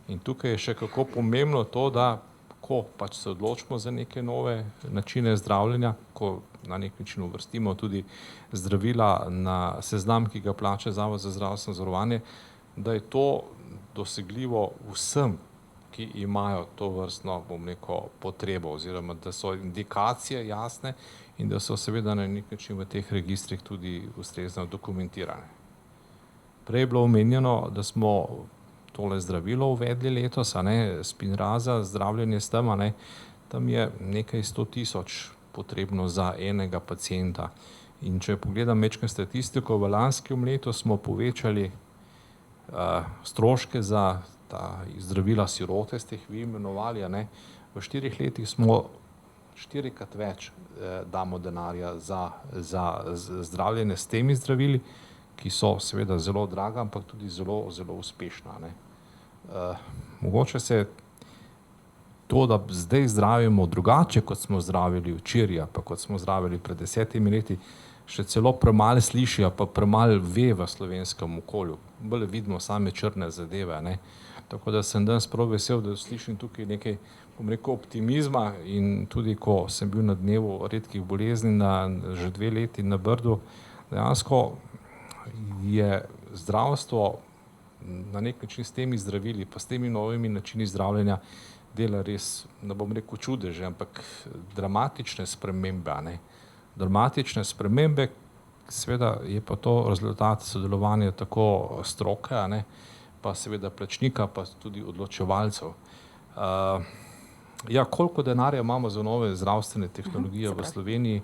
In tukaj je še kako pomembno to, da ko pač se odločimo za neke nove načine zdravljenja, ko na nek način uvrstimo tudi zdravila na seznam, ki ga plača Zavod za zdravstveno zavarovanje, da je to dosegljivo vsem, ki imajo to vrstno, bom rekel, potrebo oziroma da so indikacije jasne in da so seveda na nek način v teh registrih tudi ustrezno dokumentirane. Prej je bilo omenjeno, da smo tole zdravilo uvedli letos, Spinraza, zdravljenje s tem, tam je nekaj 100 000 potrebno za enega pacienta. In če pogledam večkrat statistiko, v lanskem letu smo povečali stroške za ta zdravila sirote, ste jih vi imenovali, v 4 letih smo 4-krat več damo denarja za zdravljenje s temi zdravili, ki so seveda zelo draga, ampak tudi zelo, zelo uspešna. Mogoče se to, da zdaj zdravimo drugače, kot smo zdravili včeraj, pa kot smo zdravili pred 10 leti, še celo premalo slišijo, pa premalo ve v slovenskem okolju. Bolj vidimo same črne zadeve. Tako da sem danes prav vesel, da slišim tukaj nekaj, bom rekel, optimizma in tudi, ko sem bil na dnevu redkih bolezni že 2 leti na Brdu, dejansko je zdravstvo na nek način s temi zdravili, pa s temi novimi načini zdravljenja dela res, ne bom rekel čudeže, ampak dramatične spremembe. Dramatične spremembe, seveda je pa to rezultat sodelovanja tako stroke, pa seveda plačnika, pa tudi odločevalcev. Ja, koliko denarja imamo za nove zdravstvene tehnologije v Sloveniji?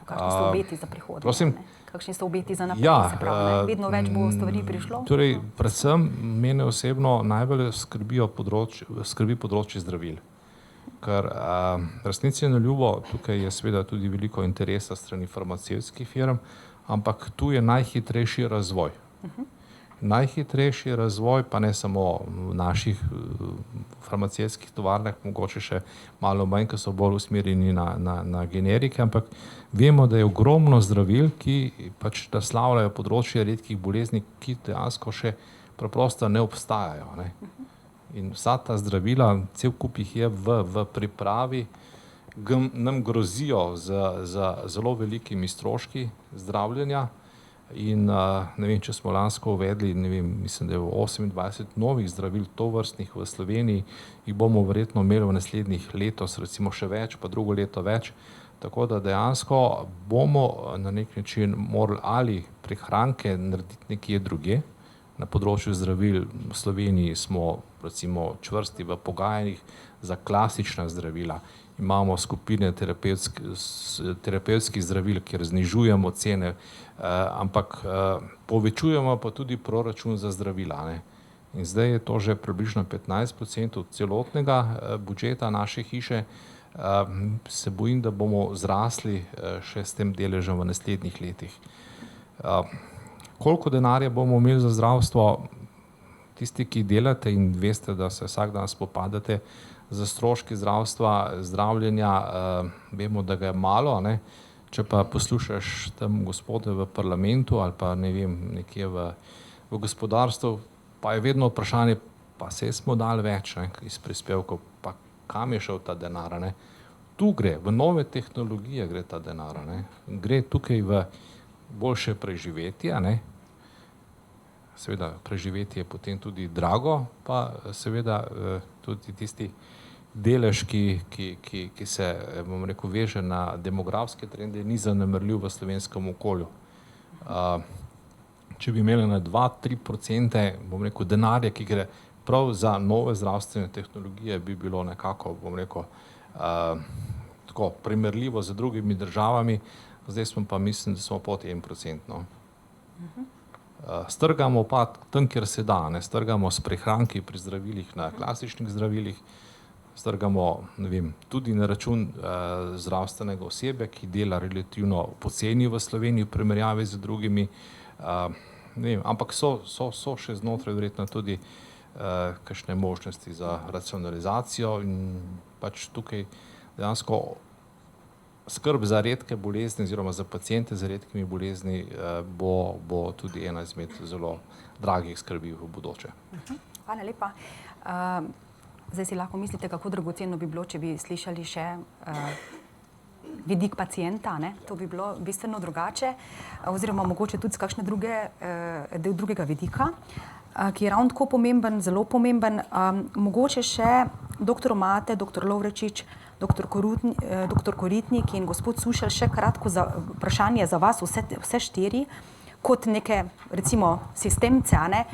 Kakšni so obeti za prihodnje? Prosim? Kakšni so obeti za naprej, se pravi, vedno več bo stvari prišlo? Torej, predvsem mene osebno najbolj skrbi področje zdravil. Ker resnici na ljubo, tukaj je seveda tudi veliko interesa strani farmacevtskih firm, ampak tu je najhitrejši razvoj. najhitrejši razvoj, pa ne samo v naših farmacijskih tovarnah, mogoče še malo manj, ki so bolj usmerjeni na generike, ampak vemo, da je ogromno zdravil, ki pač naslavljajo področje redkih bolezni, ki dejansko še preprosto ne obstajajo. Ne. In vsa ta zdravila, cel kup jih je v pripravi, nam grozijo z zelo velikimi stroški zdravljenja. In ne vem, če smo lansko uvedli, ne vem, mislim, da je 28 novih zdravil tovrstnih v Sloveniji, jih bomo verjetno imeli v naslednjih letos, recimo še več, pa drugo leto več. Tako da dejansko bomo na nek način morali ali prihranke narediti nekje drugje. Na področju zdravil v Sloveniji smo recimo čvrsti v pogajanjih za klasična zdravila. Imamo skupine terapevtskih zdravil, kjer znižujemo cene, ampak povečujemo pa tudi proračun za zdravila. Ne. In zdaj je to že približno 15% celotnega budžeta naše hiše. Se bojim, da bomo zrasli še s tem deležem v naslednjih letih. Koliko denarja bomo imeli za zdravstvo? Tisti, ki delate in veste, da se vsak dan spopadate za stroški zdravstva, zdravljenja, vemo, da ga je malo, ne? Če pa poslušaš tam gospode v parlamentu ali pa ne vem, nekje v gospodarstvu, pa je vedno vprašanje, pa saj smo dali več, ne, iz prispevkov, pa kam je šel ta denar, ne? Tu gre, v nove tehnologije gre ta denar, ne? Gre tukaj v boljše preživetje, ne? Seveda preživetje je potem tudi drago, pa seveda tudi tisti delež, ki se, bom rekel, veže na demografske trende, ni zanemarljiv v slovenskem okolju. Če bi imeli na 2-3%, bom rekel, denarja, ki gre prav za nove zdravstvene tehnologije, bi bilo nekako, bom rekel, tako primerljivo z drugimi državami, zdaj smo pa, mislim, da smo pod 1%. No. Strgamo pa tam, kjer se da, ne, strgamo s prihranki pri zdravilih na klasičnih zdravilih, strgamo, ne vem, tudi na račun zdravstvenega osebja, ki dela relativno poceni v Sloveniji v primerjavi z drugimi, ne vem, ampak so še znotraj verjetno tudi kakšne možnosti za racionalizacijo in pač tukaj dejansko skrb za redke bolezni oziroma za paciente z redkimi bolezni bo tudi ena izmed zelo dragih skrbi v bodoče. Hvala lepa. Zdaj si lahko mislite, kako dragoceno bi bilo, če bi slišali še vidik pacienta, ne? To bi bilo bistveno drugače, oziroma mogoče tudi z kakšne drugega vidika, ki je ravno tako pomemben, zelo pomemben. Mogoče še doktor Mate, doktor Lovrečič, doktor Koritnik in gospod Sušelj, še kratko vprašanje za vas, vse štiri, kot neke, recimo, sistemce, ne?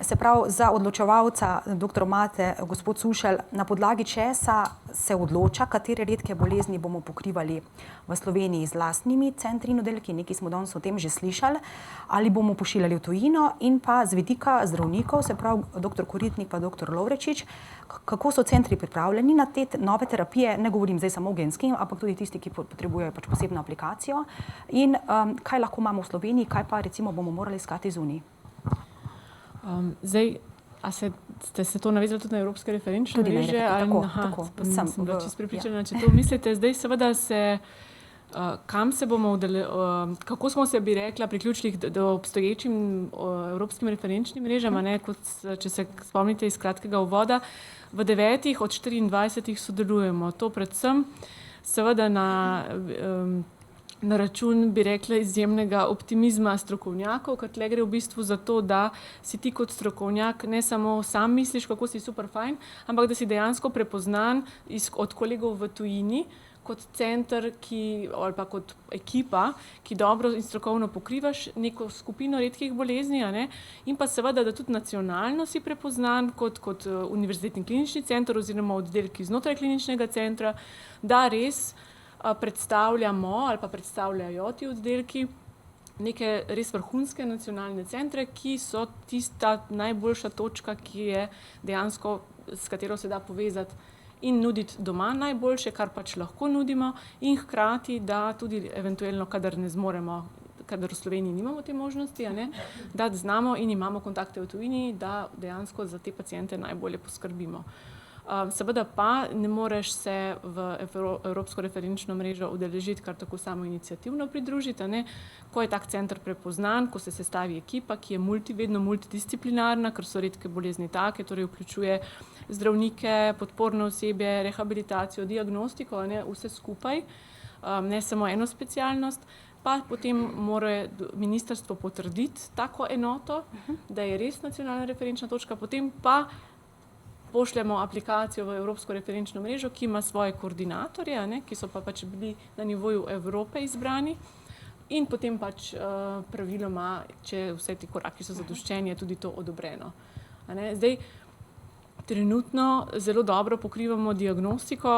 Se pravi, za odločevalca, doktor Mate, gospod Sušelj, na podlagi česa se odloča, katere redke bolezni bomo pokrivali v Sloveniji z lastnimi centri in oddelki, nekaj smo danes o tem že slišali, ali bomo pošiljali v tujino, in pa z vidika zdravnikov, se pravi, doktor Koritnik pa doktor Lovrečič, kako so centri pripravljeni na te nove terapije, ne govorim zdaj samo o genskih, ampak tudi tisti, ki potrebujejo pač posebno aplikacijo, in kaj lahko imamo v Sloveniji, kaj pa recimo bomo morali iskati zunaj. Zdaj, ste se to navezali tudi na evropske referenčne mreže? Tako, sem bila čisto prepričana, če to mislite. Zdaj seveda kam se bomo kako smo se, bi rekla, priključili do obstoječim evropskim referenčnim mrežam, ne, kot če se spomnite iz kratkega uvoda, v 9 od 24 sodelujemo. To predvsem seveda na račun, bi rekla, izjemnega optimizma strokovnjakov, ker tle gre v bistvu za to, da si ti kot strokovnjak ne samo sam misliš, kako si super fajn, ampak da si dejansko prepoznan od kolegov v tujini, kot center, ali pa kot ekipa, ki dobro in strokovno pokrivaš neko skupino redkih bolezni, a ne? In pa seveda, da tudi nacionalno si prepoznan kot univerzitetni klinični center oziroma oddelki znotraj kliničnega centra, da res predstavljamo ali pa predstavljajo ti oddelki neke res vrhunske nacionalne centre, ki so tista najboljša točka, ki je dejansko, s katero se da povezati in nuditi doma najboljše, kar pač lahko nudimo, in hkrati, da tudi eventualno, kadar ne zmoremo kadar v Sloveniji nimamo te možnosti, da znamo in imamo kontakte v tujini, da dejansko za te paciente najbolje poskrbimo. Seveda pa ne moreš se v Evropsko referenčno mrežo udeležiti kar tako samo iniciativno pridružiti, ko je tak center prepoznan, ko se sestavi ekipa, ki je vedno multidisciplinarna, ker so redke bolezni take, torej vključuje zdravnike, podporne osebe, rehabilitacijo, diagnostiko, vse skupaj, ne samo eno specialnost, pa potem mora ministrstvo potrditi tako enoto, da je res nacionalna referenčna točka, potem pa pošljemo aplikacijo v Evropsko referenčno mrežo, ki ima svoje koordinatorje, ki so pa pač bili na nivoju Evrope izbrani, in potem pač praviloma, če vse ti koraki so zadoščeni, je tudi to odobreno. Zdaj, trenutno zelo dobro pokrivamo diagnostiko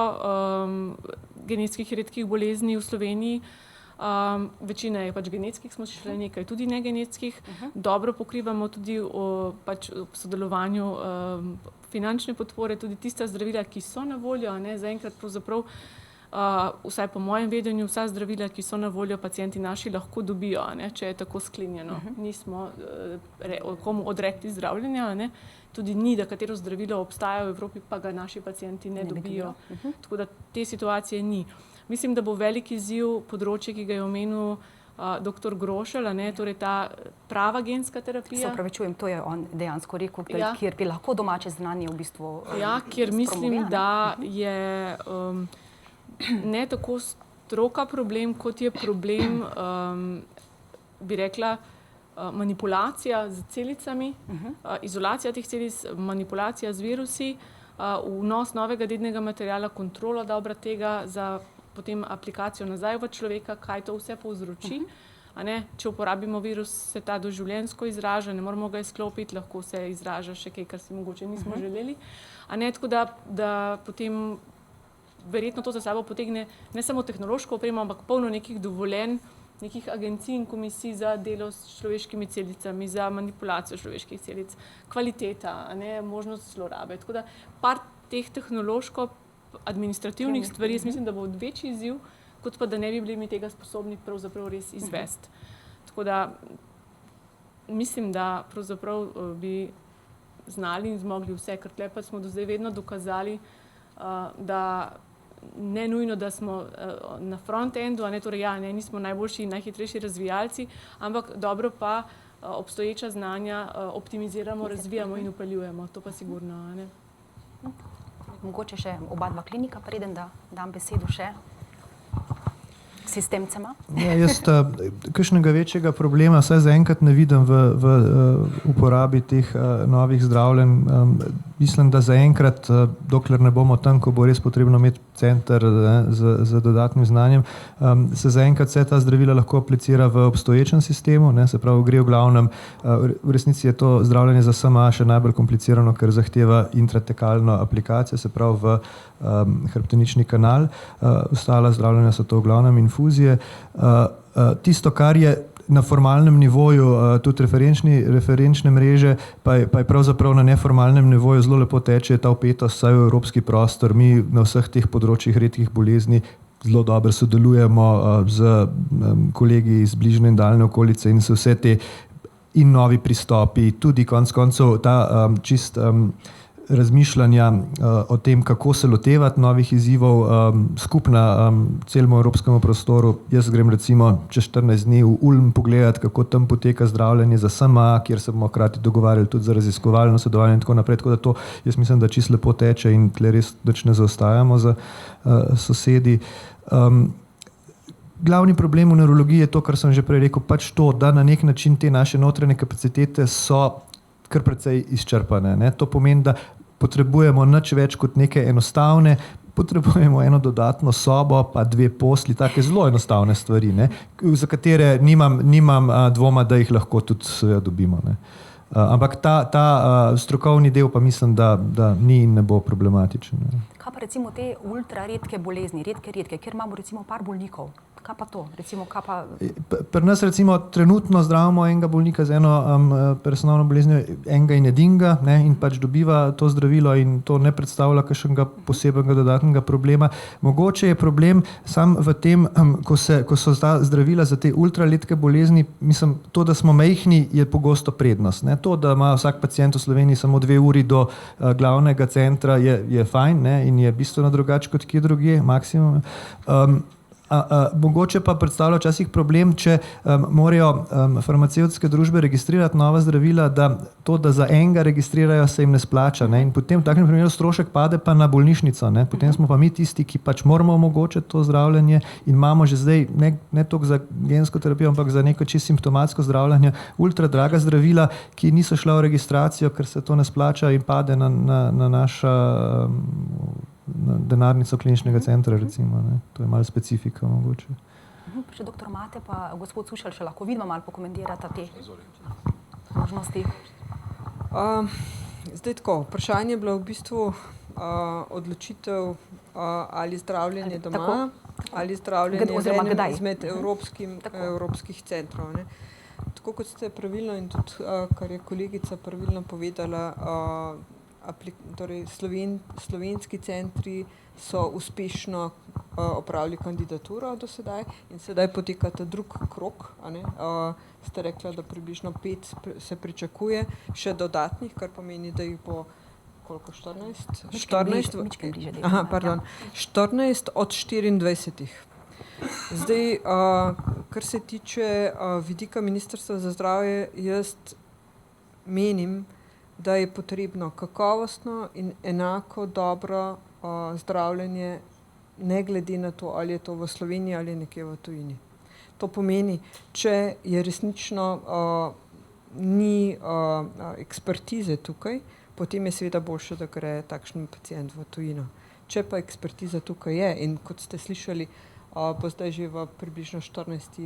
genetskih redkih bolezni v Sloveniji. Večina je pač genetskih, smo šli nekaj tudi negenetskih. Dobro pokrivamo tudi pač v sodelovanju finančne podpore, tudi tista zdravila, ki so na voljo, zaenkrat pravzaprav, vsaj po mojem vedenju, vsa zdravila, ki so na voljo, pacienti naši lahko dobijo, če je tako sklenjeno. Nismo komu odrekli zdravljenja, tudi ni, da katero zdravilo obstaja v Evropi, pa ga naši pacienti ne dobijo. Tako da te situacije ni. Mislim, da bo velik izziv področje, ki ga je omenil dr. Grošelj, torej ta prava genska terapija. Se opravičujem, to je on dejansko rekel, kjer bi lahko domače znanje v bistvu kjer mislim, da je ne tako stroka problem, kot je problem, bi rekla, manipulacija z celicami, izolacija teh celic, manipulacija z virusi, vnos novega dednega materiala, kontrola dobra tega za potem aplikacijo nazaj v človeka, kaj to vse povzroči. Če uporabimo virus, se ta doživljenjsko izraža, ne moramo ga izklopiti, lahko se izraža še kaj, kar si mogoče nismo želeli. Tako da potem verjetno to za sabo potegne ne samo tehnološko opremo, ampak polno nekih dovoljenj, nekih agencij in komisij za delo s človeškimi celicami, za manipulacijo človeških celic, kvaliteta, možnost zlorabe. Tako da par teh tehnološko-administrativnih stvari, jaz mislim, da bo večji izziv, kot pa da ne bi bili mi tega sposobni pravzaprav res izvesti. Tako da mislim, da pravzaprav bi znali in zmogli vse, ker tle pa smo do zdaj vedno dokazali, da ne nujno, da smo na front-endu, torej nismo najboljši in najhitrejši razvijalci, ampak dobro pa obstoječa znanja optimiziramo, razvijamo in upeljujemo. To pa sigurno. Mogoče še oba dva klinika, preden da dam besedo še sistemcema. Jaz kakšnega večjega problema vsaj zaenkrat ne vidim v uporabi teh novih zdravljenj. Mislim, da zaenkrat, dokler ne bomo tam, ko bo res potrebno imeti center z dodatnim znanjem, se zaenkrat vse ta zdravila lahko aplicira v obstoječem sistemu, se pravi, gre v glavnem, v resnici je to zdravljenje za SMA še najbolj komplicirano, ker zahteva intratekalno aplikacijo, se pravi v hrbtenični kanal. Ostala zdravljenja so to v glavnem infuzije. Tisto, kar je na formalnem nivoju, tudi referenčne mreže, pa je pravzaprav na neformalnem nivoju zelo lepo teče ta vpetost vsaj v evropski prostor. Mi na vseh teh področjih redkih bolezni zelo dobro sodelujemo z kolegi iz bližnje in daljne okolice in se vse te in novi pristopi, tudi konec koncev ta razmišljanja o tem, kako se lotevati novih izzivov, skupna celemu evropskemu prostoru. Jaz grem recimo čez 14 dni v Ulm pogledati, kako tam poteka zdravljenje za SMA, kjer se bomo hkrati dogovarjali tudi za raziskovalno sodelovanje in tako naprej. Tako da to, jaz mislim, da čisto lepo teče in tle res ne zaostajamo za sosedi. Glavni problem v nevrologiji je to, kar sem že prej rekel, pač to, da na nek način te naše notranje kapacitete so kar precej izčrpane. To pomeni, da potrebujemo nič več kot neke enostavne, potrebujemo eno dodatno sobo, pa 2 posli, take zelo enostavne stvari, za katere nimam dvoma, da jih lahko tudi dobimo. Ampak ta strokovni del pa mislim, da ni in ne bo problematičen. Kaj pa recimo te ultra redke bolezni, redke, kjer imamo recimo par bolnikov? Kaj pa to? Recimo, kaj pa... Pri nas recimo trenutno zdravimo enega bolnika z eno personalno boleznijo, enega in edinega, ne, in pač dobiva to zdravilo in to ne predstavlja kakšnega posebnega dodatnega problema. Mogoče je problem sam v tem, ko so ta zdravila za te ultraredke bolezni, mislim, to, da smo majhni, je pogosto prednost. Ne. To, da ima vsak pacient v Sloveniji samo 2 uri do glavnega centra, je fajn, ne, in je bistveno drugače kot kje drugje, maksimum. Mogoče pa predstavlja včasih problem, če morajo farmacevtske družbe registrirati nova zdravila, da za enega registrirajo, se jim ne splača. Ne? In potem v takem primeru strošek pade pa na bolnišnico. Ne? Potem smo pa mi tisti, ki pač moramo omogočiti to zdravljenje in imamo že zdaj ne toliko za gensko terapijo, ampak za neko čisto simptomatsko zdravljenje ultra draga zdravila, ki niso šla v registracijo, ker se to ne splača in pade na naša denarnico kliničnega centra, recimo. Ne. To je malo specifika mogoče. Še doktor Mate pa gospod Sušelj še lahko vidimo malo pokomentirata te možnosti. Zdaj tako, vprašanje je bilo v bistvu odločitev ali zdravljenje doma, ali zdravljenje v enem izmed evropskih centrov. Ne. Tako kot ste pravilno in tudi, kar je kolegica pravilno povedala, torej slovenski centri so uspešno opravili kandidaturo do sedaj in sedaj poteka ta drug krog. Ste rekla, da približno 5 se pričakuje, še dodatnih, kar pomeni, da jih bo koliko, 14? 14 od 24. Zdaj, kar se tiče vidika Ministrstva za zdravje, jaz menim, da je potrebno kakovostno in enako dobro zdravljenje, ne glede na to, ali je to v Sloveniji ali nekje v tujini. To pomeni, če je resnično ni ekspertize tukaj, potem je seveda boljše, da gre takšen pacient v tujino. Če pa ekspertiza tukaj je in kot ste slišali, bo zdaj že v približno 14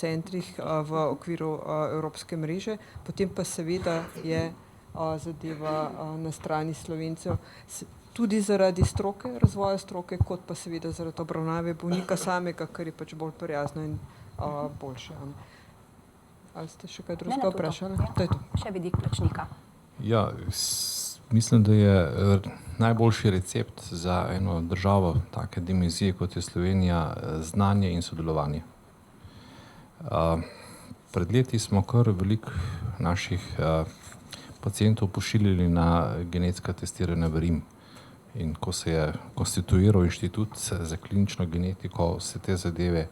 centrih v okviru evropske mreže, potem pa seveda je zadeva na strani Slovencev, tudi zaradi stroke, razvoja stroke, kot pa seveda zaradi obravnave bolnika samega, kar je pač bolj prijazno in boljše. Ali ste še kaj drugega vprašali? To je to. Še vidik plačnika. Ja, mislim, da je najboljši recept za eno državo take dimenzije, kot je Slovenija, znanje in sodelovanje. Pred leti smo kar veliko naših pacientov pošiljali na genetska testiranja v Rim. In ko se je konstituiral inštitut za klinično genetiko, se te zadeve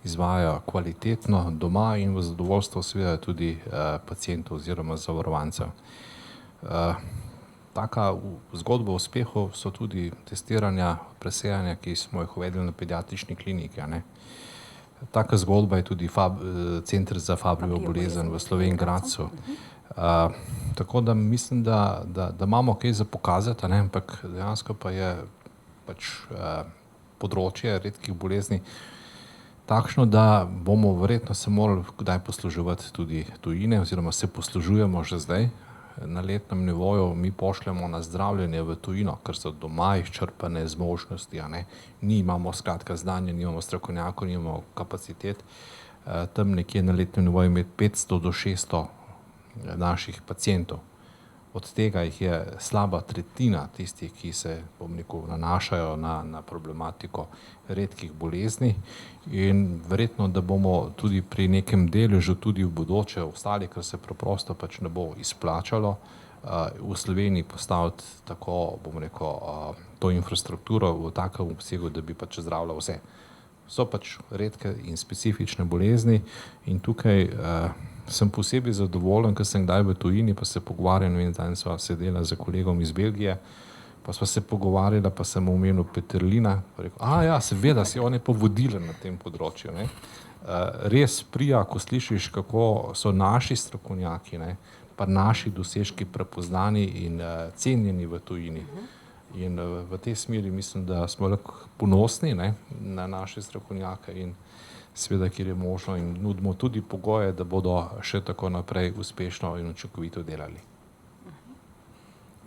izvajajo kvalitetno doma in v zadovoljstvo seveda tudi pacientov oziroma zavarovancev. Taka zgodba o uspehu so tudi testiranja, presejanja, ki smo jih uvedli na pediatrični kliniki. Taka zgodba je tudi Center za Fabryjevo bolezen v Slovenj Gradcu. Tako da mislim, da imamo kaj za pokazati, ampak dejansko pa je pač področje redkih bolezni takšno, da bomo verjetno se morali kdaj posluževati tudi tujine oziroma se poslužujemo že zdaj. Na letnem nivoju mi pošljemo na zdravljenje v tujino, ker so doma izčrpane zmožnosti, nimamo skratka znanja, nimamo strokovnjakov, nimamo kapacitet. Tam nekje na letnem nivoju imeti 500 do 600 naših pacientov. Od tega jih je slaba tretjina tistih, ki se, bom rekel, nanašajo na problematiko redkih bolezni in verjetno, da bomo tudi pri nekem deležu tudi v bodoče ostali, ker se preprosto pač ne bo izplačalo v Sloveniji postaviti tako, bom rekel, to infrastrukturo v takem obsegu, da bi pač zdravila vse. So pač redke in specifične bolezni in tukaj sem posebej zadovoljen, ker sem kdaj v tujini, pa se pogovarjam, in danes sva sedela z kolegom iz Belgije, pa sva se pogovarjala, pa sem omenil Peterlina, pa rekel, ja, seveda, si on je pa vodilen na tem področju. Res prija, ko slišiš, kako so naši strokovnjaki, pa naši dosežki prepoznani in cenjeni v tujini. In v tej smeri mislim, da smo lahko ponosni na naše strokovnjake in seveda, kjer je možno in nudimo tudi pogoje, da bodo še tako naprej uspešno in učinkovito delali.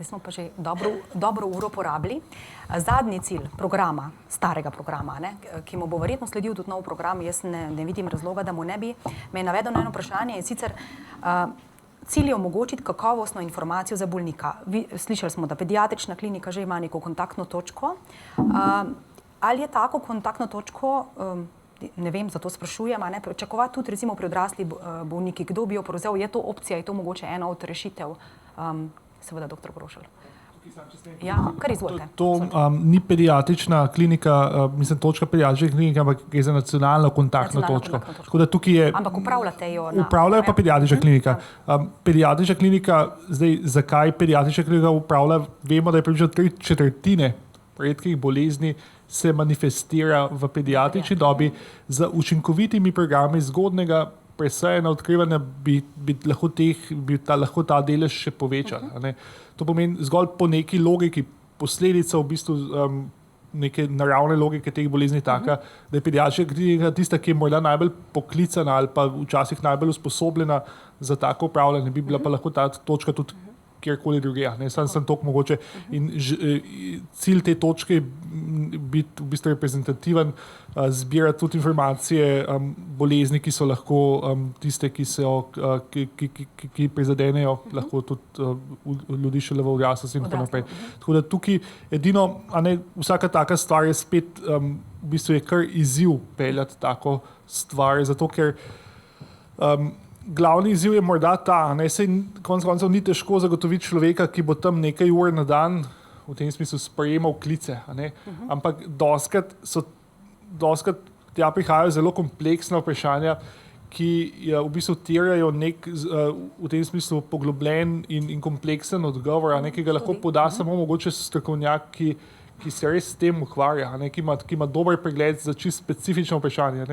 zdaj smo pa že dobro uro porabili. Zadnji cilj programa, starega programa, ne, ki mu bo verjetno sledil tudi nov program, jaz ne vidim razloga, da mu ne bi, me je navedel na eno vprašanje in sicer cilj je omogočiti kakovostno informacijo za bolnika. Slišali smo, da pediatrična klinika že ima neko kontaktno točko. Ali je tako kontaktno točko, ne vem, zato sprašujem, ne, pričakovati tudi recimo pri odraslih bolniki, kdo bi jo prevzel, je to opcija, je to mogoče ena od rešitev? Seveda, dr. Grošelj. Ja, kar izvolite. To ni pediatrična klinika, mislim, točka pediatrične klinike, ampak je za nacionalno kontaktno točko. Tako da tukaj je... Ampak upravljate jo? Upravljajo pa pediatrična klinika. Pediatrična klinika, zdaj, zakaj pediatrična klinika upravlja, vemo, da je približno 3/4 redkih bolezni se manifestira v pediatrični dobi. Z učinkovitimi programi zgodnega presajanja odkrivanja bi lahko ta delež še povečal. To pomeni zgolj po neki logiki, posledica v bistvu neke naravne logike teh bolezni taka, da je pediatrična klinika tista, ki je morda najbolj poklicana ali pa včasih najbolj usposobljena za tako upravljanje, bi bila pa lahko ta točka tudi kjerkoli druge. Sem toliko mogoče. In cilj te točke je biti v bistvu reprezentativen, zbirati tudi informacije, bolezni, ki so lahko tiste, ki prizadenejo, lahko tudi ljudi šele v odraslosti in tako naprej. Tako da tukaj edino, vsaka taka stvar je spet, v bistvu je kar izziv peljati tako stvar, zato ker glavni izziv je morda ta, saj konec koncev ni težko zagotoviti človeka, ki bo tam nekaj ur na dan, v tem smislu sprejemal klice, ampak dostikrat tja prihajajo zelo kompleksna vprašanja, ki v bistvu terjajo nek v tem smislu poglobljen in kompleksen odgovor, ki ga lahko poda samo mogoče strokovnjak, ki se res s tem ukvarja, ki ima dober pregled za čisto specifično vprašanje.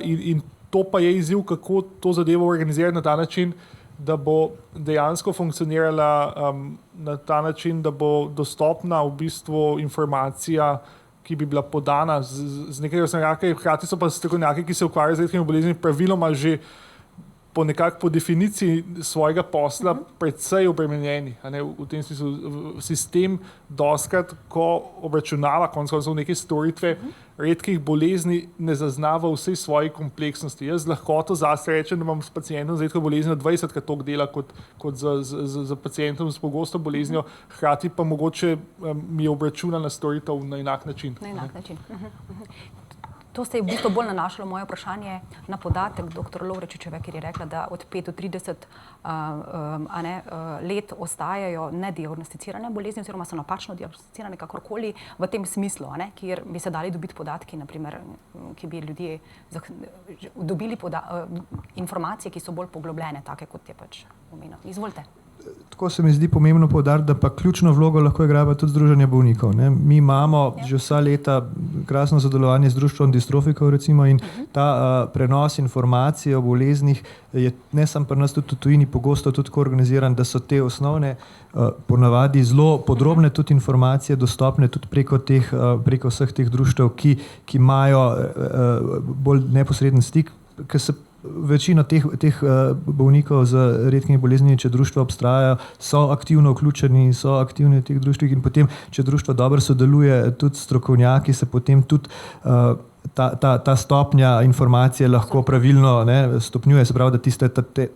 In to pa je izziv, kako to zadevo organizirati na ta način, da bo dejansko funkcionirala na ta način, da bo dostopna v bistvu informacija, ki bi bila podana z nekega strokovnjaka, hkrati so pa strokovnjaki, ki se ukvarjajo z redkimi boleznimi, praviloma že po definiciji svojega posla precej obremenjeni. V tem smislu sistem dostikrat, ko obračunava konec koncev neke storitve redkih bolezni, ne zaznava vsej svoji kompleksnosti. Jaz z lahkoto zase rečem, da imam s pacientom z redko boleznijo 20krat toliko dela kot z pacientom s pogosto boleznijo, hkrati pa mogoče mi je obračunana storitev na enak način. Na enak način. To se je v bistvu bolj nanašalo moje vprašanje na podatek dr. Lovrečičeve, ker je rekla, da od 5 do 30 let ostajajo nediagnosticirane bolezni oziroma so napačno diagnosticirane kakorkoli v tem smislu, kjer bi se dali dobiti podatki, naprimer, ki bi ljudje dobili informacije, ki so bolj poglobljene, take kot je pač omenil. Izvolite. Tako se mi zdi pomembno poudariti, da pa ključno vlogo lahko igrajo tudi združenja bolnikov. Mi imamo že vsa leta krasno sodelovanje z društvom distrofikov, recimo, in ta prenos informacij o boleznih je ne samo pri nas, tudi v tujini pogosto tudi tako organiziran, da so te osnovne, ponavadi zelo podrobne tudi informacije dostopne tudi preko vseh teh društev, ki imajo bolj neposreden stik, ker se večina teh bolnikov z redkimi boleznimi, če društva obstajajo, so aktivno vključeni, so aktivni v teh društvih in potem, če društvo dobro sodeluje, tudi strokovnjaki, se potem tudi ta stopnja informacije lahko pravilno stopnjuje, se pravi, da tiste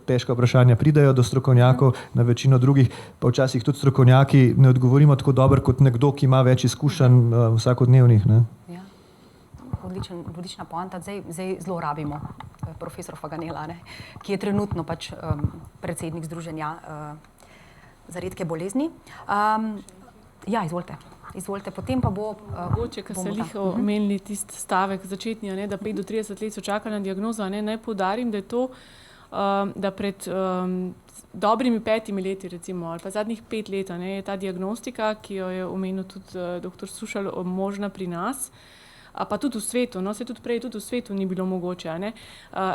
težka vprašanja pridajo do strokovnjakov, na večino drugih pa včasih tudi strokovnjaki ne odgovorimo tako dobro kot nekdo, ki ima več izkušenj vsakodnevnih. Odlična poanta. Zdaj zelo rabimo profesor Faganela, ki je trenutno pač predsednik Združenja za redke bolezni. Ja, izvolite. Potem pa bo... Mogoče, ker ste omenili tisti stavek začetni, da 5 do 30 let so čakali na diagnozo, naj poudarim, da je to, da pred dobrimi 5 leti, recimo, ali pa zadnjih 5 let, je ta diagnostika, ki jo je omenil tudi dr. Sušelj, možna pri nas, pa tudi v svetu, se tudi prej tudi v svetu ni bilo mogoče.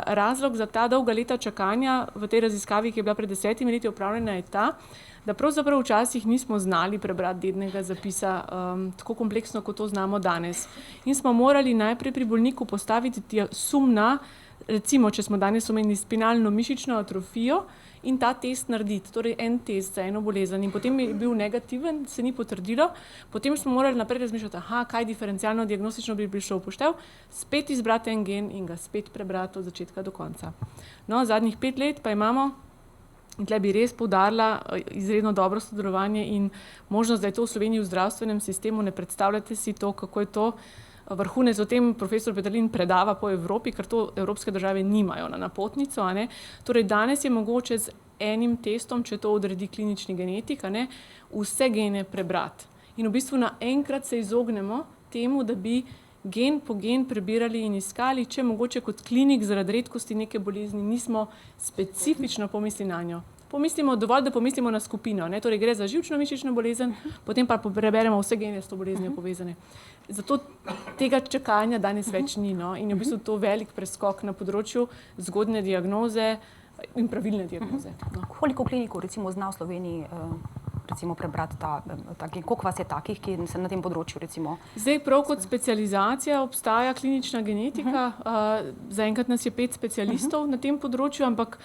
Razlog za ta dolga leta čakanja v tej raziskavi, ki je bila pred 10 leti opravljena, je ta, da pravzaprav včasih nismo znali prebrati dednega zapisa tako kompleksno, kot to znamo danes. In smo morali najprej pri bolniku postaviti sum na, recimo, če smo danes omenili spinalno mišično atrofijo, in ta test narediti, torej en test za eno bolezen in potem je bil negativen, se ni potrdilo, potem smo morali naprej razmišljati, kaj diferencialno diagnostično bi prišlo v poštev, spet izbrati en gen in ga spet prebrati od začetka do konca. No, zadnjih 5 let pa imamo, in tle bi res poudarila izredno dobro sodelovanje in možnost, da je to v Sloveniji v zdravstvenem sistemu, ne predstavljate si to, kako je to vrhunec, o tem profesor Peterlin predava po Evropi, ker to evropske države nimajo na napotnico, a ne. Torej danes je mogoče z enim testom, če to odredi klinični genetik, a ne, vse gene prebrati. In v bistvu naenkrat se izognemo temu, da bi gen po gen prebirali in iskali, če mogoče kot klinik zaradi redkosti neke bolezni nismo specifično pomislili na njo. Pomislimo dovolj, da pomislimo na skupino, ne? Torej gre za živčno-mišično bolezen, potem pa preberemo vse gene s to boleznijo povezane. Zato tega čakanja danes več ni, no? In je v bistvu to velik preskok na področju zgodnje diagnoze in pravilne diagnoze. No. Koliko klinikov recimo zna v Sloveniji recimo prebrati ta gen? Koliko vas je takih, ki se na tem področju recimo? Zdaj prav kot specializacija obstaja klinična genetika, zaenkrat nas je 5 specialistov na tem področju, ampak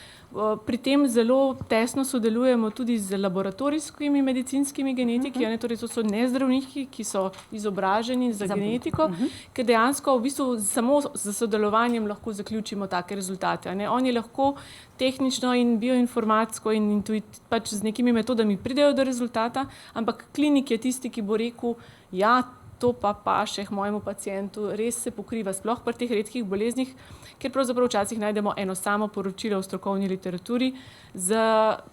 pri tem zelo tesno sodelujemo tudi z laboratorijskimi medicinskimi genetiki, torej to so nezdravniki, ki so izobraženi za genetiko, ker dejansko v bistvu samo z sodelovanjem lahko zaključimo take rezultate. Oni lahko tehnično in bioinformatsko in pač z nekimi metodami pridejo do rezultata, ampak klinik je tisti, ki bo rekel, ja, to pa paše mojemu pacientu, res se pokriva, sploh pri teh redkih boleznih, ker pravzaprav včasih najdemo eno samo poročilo v strokovni literaturi z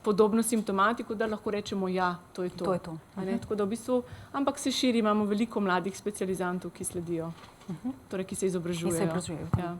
podobno simptomatiko, da lahko rečemo, ja, to je to. To je to. Tako da v bistvu, ampak se širi, imamo veliko mladih specializantov, ki sledijo, torej ki se izobražujejo. Ki se izobražujejo. Ja.